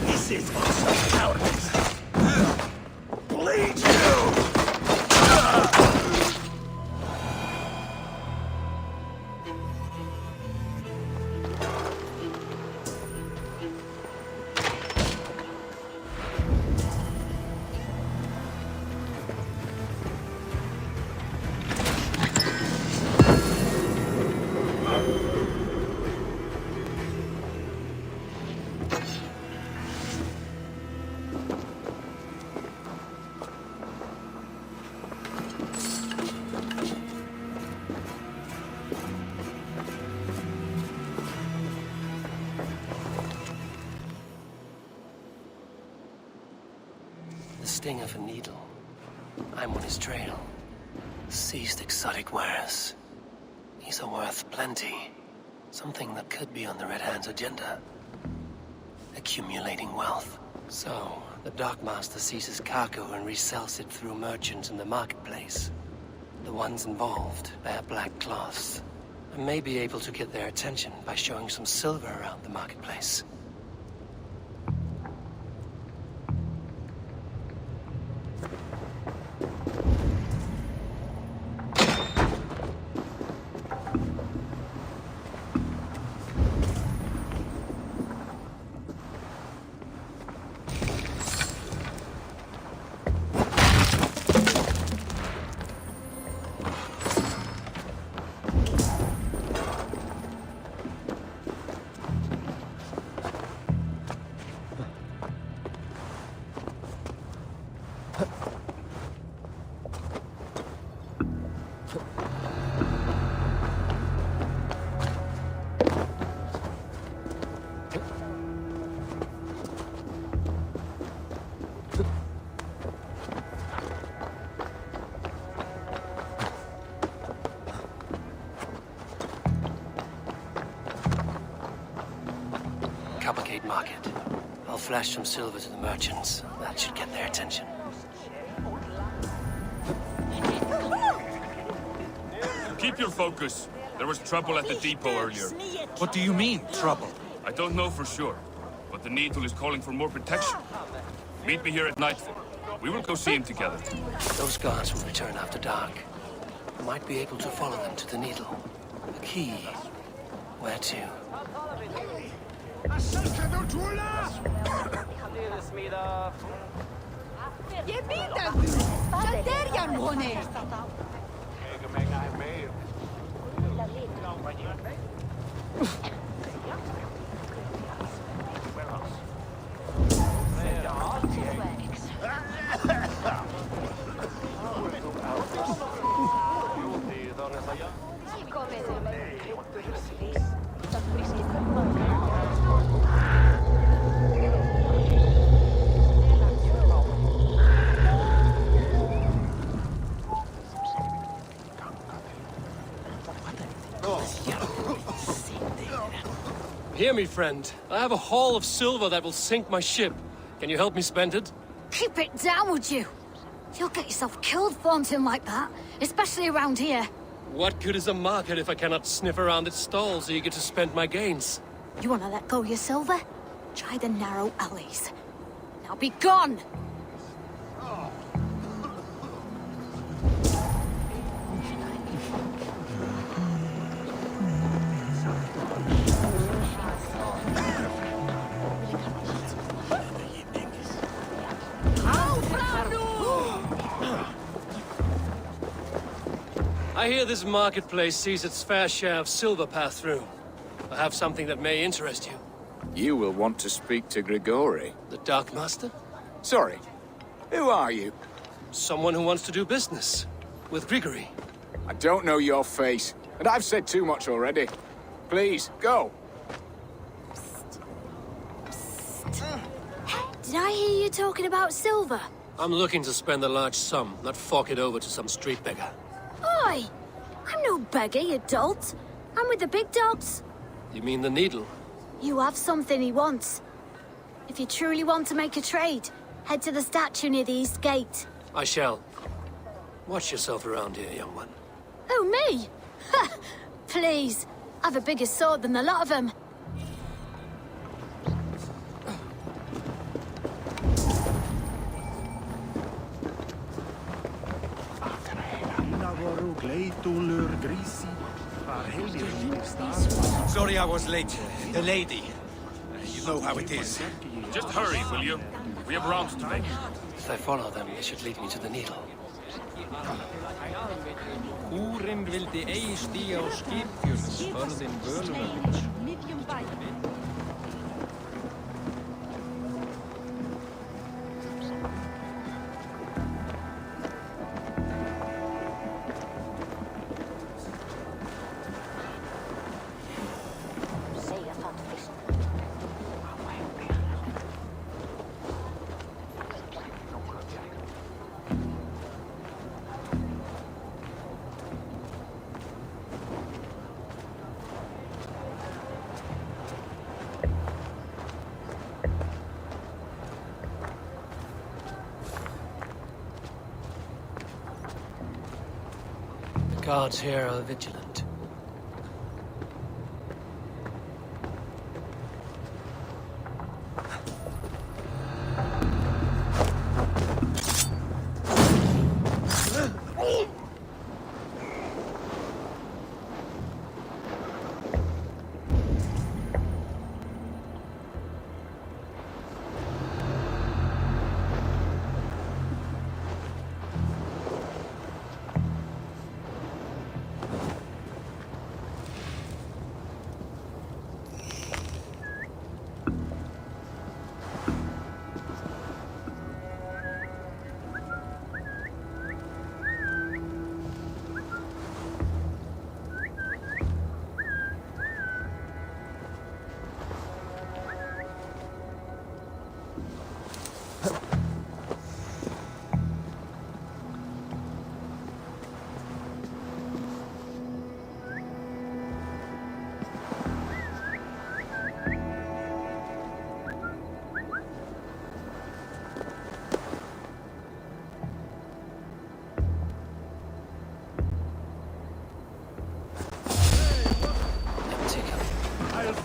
Speaker 10: This is also cowardice. Bleed you!
Speaker 2: The sting of a needle. I'm on his trail. Seized exotic wares. These are worth plenty. Something that could be on the Red Hand's agenda. Accumulating wealth. So, the dockmaster seizes cargo and resells it through merchants in the marketplace. The ones involved wear black cloths. I may be able to get their attention by showing some silver around the marketplace. Coppergate Market. I'll flash some silver to the merchants. That should get their attention.
Speaker 17: Keep your focus. There was trouble at the depot earlier.
Speaker 1: What do you mean, trouble?
Speaker 17: I don't know for sure, but the Needle is calling for more protection. Meet me here at nightfall. We will go see him together.
Speaker 2: Those guards will return after dark. I might be able to follow them to the Needle. The key. Where to?
Speaker 3: Je bent hem! Chanterian wone!
Speaker 2: Hear me, friend. I have a haul of silver that will sink my ship. Can you help me spend it?
Speaker 18: Keep it down, would you? You'll get yourself killed flaunting like that, especially around here.
Speaker 2: What good is a market if I cannot sniff around its stalls eager to spend my gains?
Speaker 18: You want to let go of your silver? Try the narrow alleys. Now be gone!
Speaker 2: I hear this marketplace sees its fair share of silver pass through. I have something that may interest you.
Speaker 4: You will want to speak to Grigori.
Speaker 2: The Dark Master?
Speaker 4: Sorry. Who are you?
Speaker 2: Someone who wants to do business. With Grigori.
Speaker 4: I don't know your face, and I've said too much already. Please, go.
Speaker 18: Did I hear you talking about silver?
Speaker 2: I'm looking to spend a large sum, not fork it over to some street beggar.
Speaker 18: Oi! I'm no beggar, you dolt. I'm with the big dogs.
Speaker 2: You mean the needle?
Speaker 18: You have something he wants. If you truly want to make a trade, head to the statue near the east gate.
Speaker 2: I shall. Watch yourself around here, young one.
Speaker 18: Oh, me? Ha! Please. I've a bigger sword than the lot of them.
Speaker 13: Sorry I was late. The lady. You know how it is.
Speaker 17: Just hurry, will you? We have rounds to make.
Speaker 2: If I follow them, they should lead me to the needle.
Speaker 19: Húrin vildi eigi stíga á skipfjöld, förðin völunarhús.
Speaker 2: The guards here are vigilant.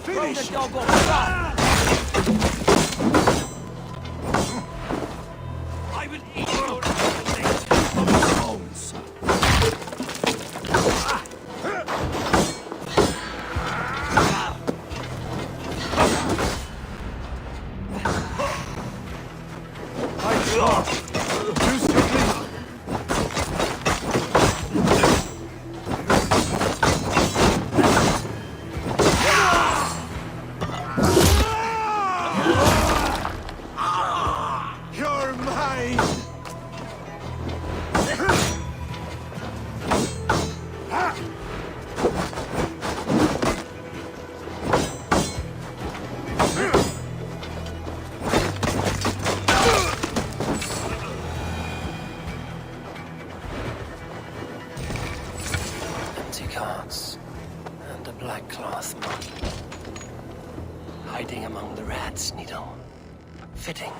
Speaker 13: Finish!
Speaker 15: Throw the dog off.
Speaker 13: I will eat your bones! My God!
Speaker 2: fancy cards. And a black cloth mummy. Hiding among the rats, Needle. Fitting.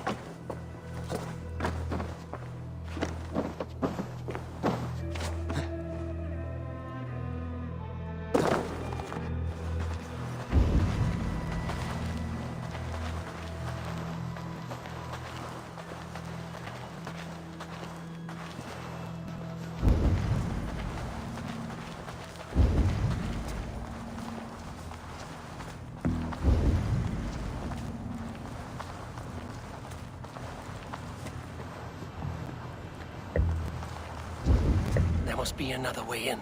Speaker 2: There must be another way in.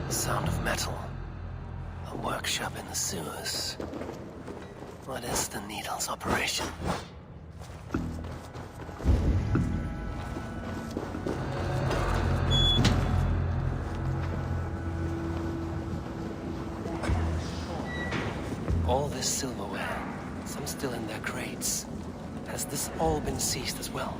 Speaker 2: Sound of metal. A workshop in the sewers. What is the Needle's operation? All this silverware, some still in their crates. Has this all been seized as well?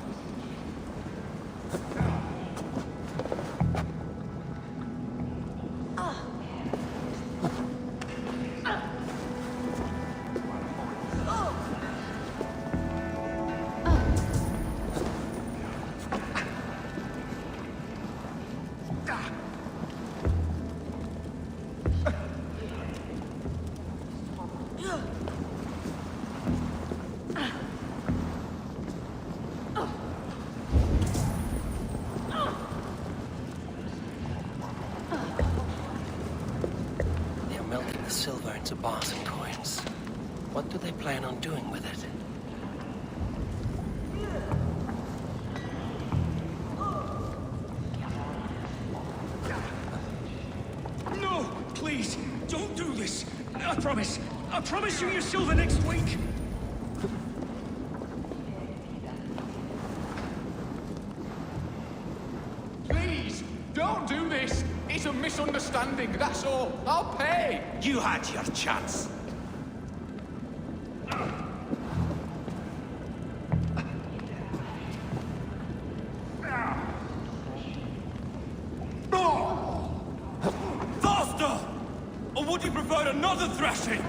Speaker 2: The silver into bars and coins. What do they plan on doing with it?
Speaker 13: No! Please! Don't do this! I promise! I promise you your silver next week!
Speaker 4: Please, don't do this! It's a misunderstanding, that's all. I'll pay!
Speaker 13: You had your chance.
Speaker 20: Faster! Or would you prefer another thrashing?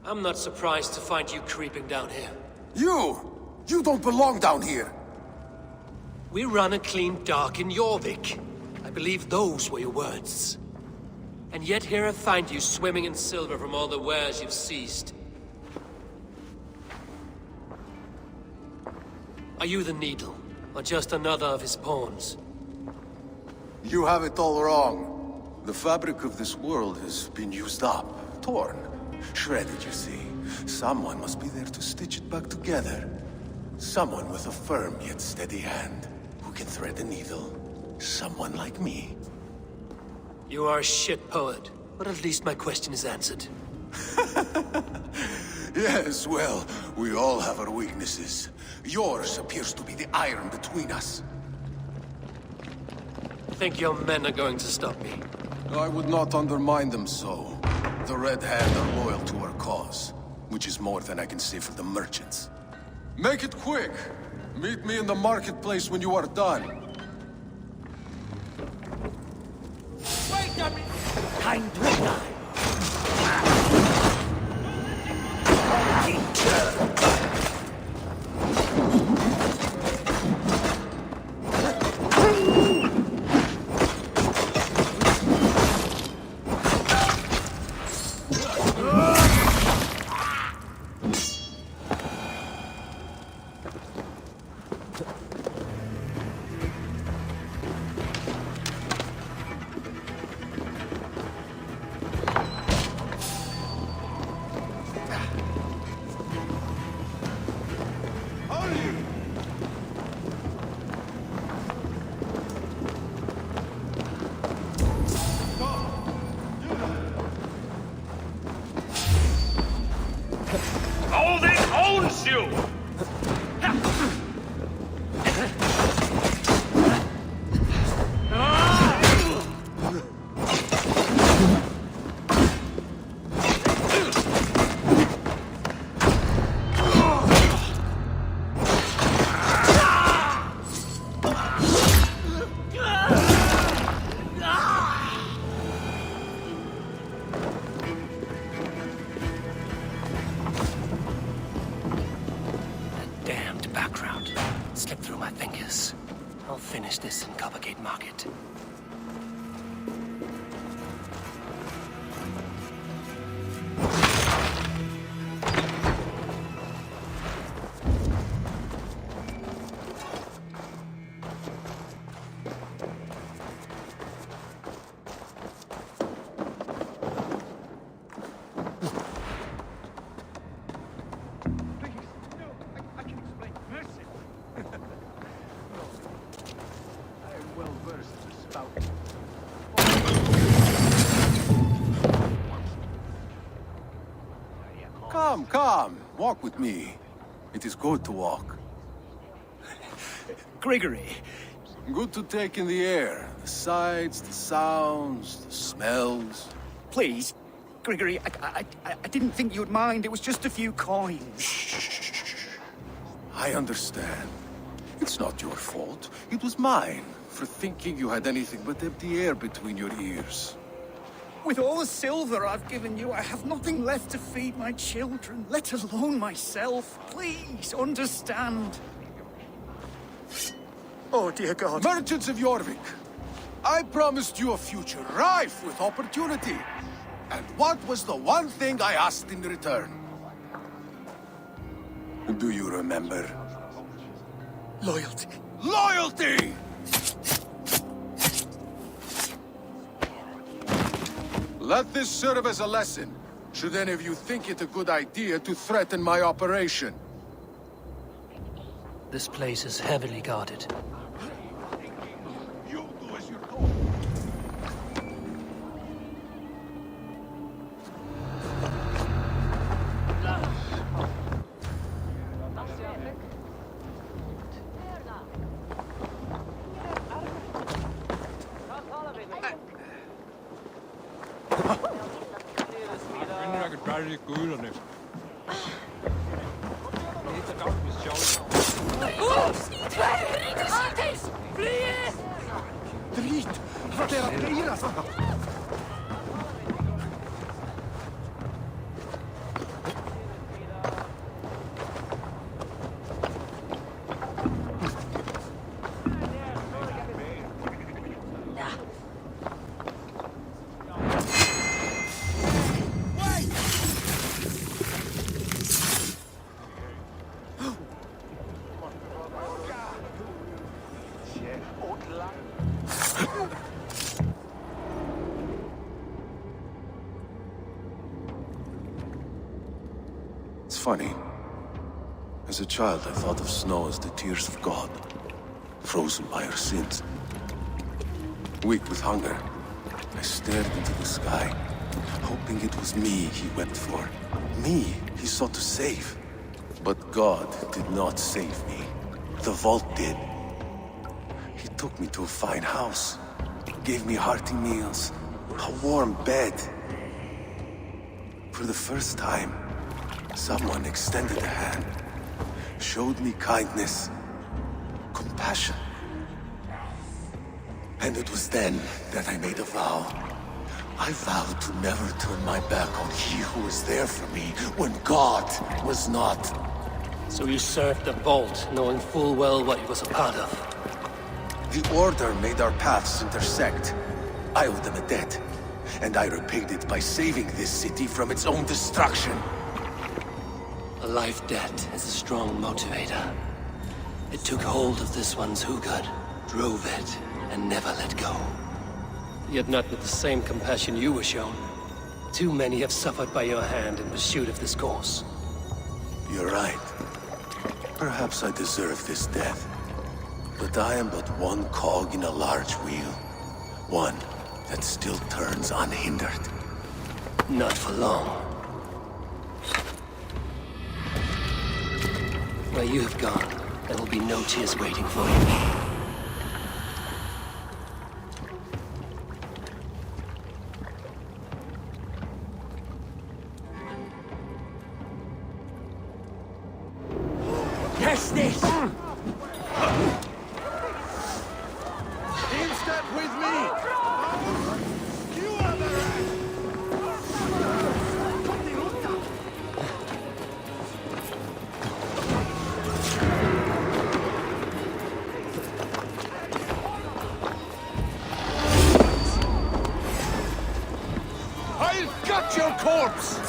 Speaker 2: I'm not surprised to find you creeping down here.
Speaker 5: You don't belong down here!
Speaker 2: We run a clean dock in Jorvik. I believe those were your words. And yet here I find you swimming in silver from all the wares you've seized. Are you the Needle, or just another of his pawns?
Speaker 5: You have it all wrong. The fabric of this world has been used up, torn, Shredded, you see. Someone must be there to stitch it back together. Someone with a firm yet steady hand, who can thread the needle. Someone like me.
Speaker 2: You are a shit poet, but at least my question is answered.
Speaker 5: Yes, well, we all have our weaknesses. Yours appears to be the iron between us.
Speaker 2: Think your men are going to stop me?
Speaker 5: I would not undermine them so. The Red Hand are loyal to our cause, which is more than I can say for the merchants. Make it quick! Meet me in the marketplace when you are done.
Speaker 16: Wait a minute! Time to die!
Speaker 20: Odin owns you!
Speaker 2: Damned background. Slipped through my fingers. I'll finish this in Coppergate Market.
Speaker 5: Come, walk with me. It is good to walk.
Speaker 16: Gregory.
Speaker 5: Good to take in the air. The sights, the sounds, the smells.
Speaker 16: Please, Gregory, I didn't think you'd mind. It was just a few coins.
Speaker 5: I understand. It's not your fault. It was mine, for thinking you had anything but empty air between your ears.
Speaker 16: With all the silver I've given you, I have nothing left to feed my children, let alone myself. Please, understand. Oh, dear God.
Speaker 5: Merchants of Jorvik, I promised you a future rife with opportunity. And what was the one thing I asked in return? Do you remember?
Speaker 16: Loyalty.
Speaker 5: Loyalty! Let this serve as a lesson, should any of you think it a good idea to threaten my operation.
Speaker 2: This place is heavily guarded.
Speaker 5: It's funny. As a child, I thought of snow as the tears of God, frozen by our sins. Weak with hunger, I stared into the sky, hoping it was me he wept for. Me he sought to save. But God did not save me. The vault did. He took me to a fine house, gave me hearty meals, a warm bed. For the first time, someone extended a hand, showed me kindness, compassion. And it was then that I made a vow. I vowed to never turn my back on he who was there for me when God was not.
Speaker 2: So you served the Vault, knowing full well what he was a part of.
Speaker 5: The Order made our paths intersect. I owed them a debt, and I repaid it by saving this city from its own destruction.
Speaker 2: A life debt is a strong motivator. It took hold of this one's Hugad, drove it, and never let go. Yet not with the same compassion you were shown. Too many have suffered by your hand in pursuit of this cause.
Speaker 5: You're right. Perhaps I deserve this death. But I am but one cog in a large wheel. One that still turns unhindered.
Speaker 2: Not for long. Where you have gone, there will be no tears waiting for you.
Speaker 10: Yes, this!
Speaker 20: In step with me!
Speaker 10: I'll gut your corpse!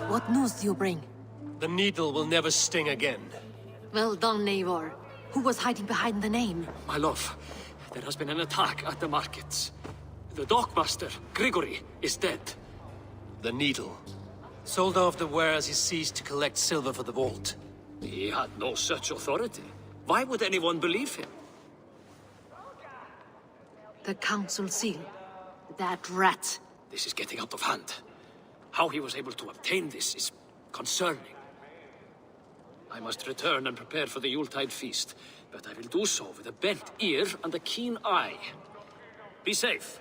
Speaker 6: What news do you bring?
Speaker 2: The needle will never sting again.
Speaker 6: Well done, Eivor. Who was hiding behind the name?
Speaker 8: My love, there has been an attack at the markets. The dockmaster, Grigory, is dead.
Speaker 2: The needle. Sold off the wares he seized to collect silver for the vault.
Speaker 8: He had no such authority. Why would anyone believe him?
Speaker 6: The council seal. That rat.
Speaker 8: This is getting out of hand. How he was able to obtain this is concerning. I must return and prepare for the Yuletide feast, but I will do so with a bent ear and a keen eye. Be safe.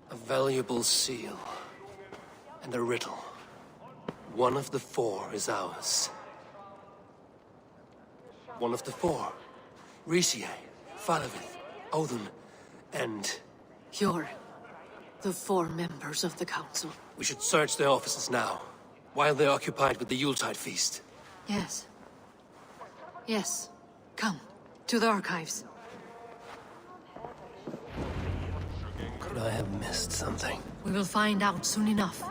Speaker 2: A valuable seal. And a riddle. One of the four is ours. One of the four. Risie, Falavith, Odin, and...
Speaker 6: You're the four members of the council.
Speaker 2: We should search their offices now, while they're occupied with the Yuletide feast.
Speaker 6: Yes. Yes. Come, to the archives.
Speaker 2: Could I have missed something?
Speaker 6: We will find out soon enough.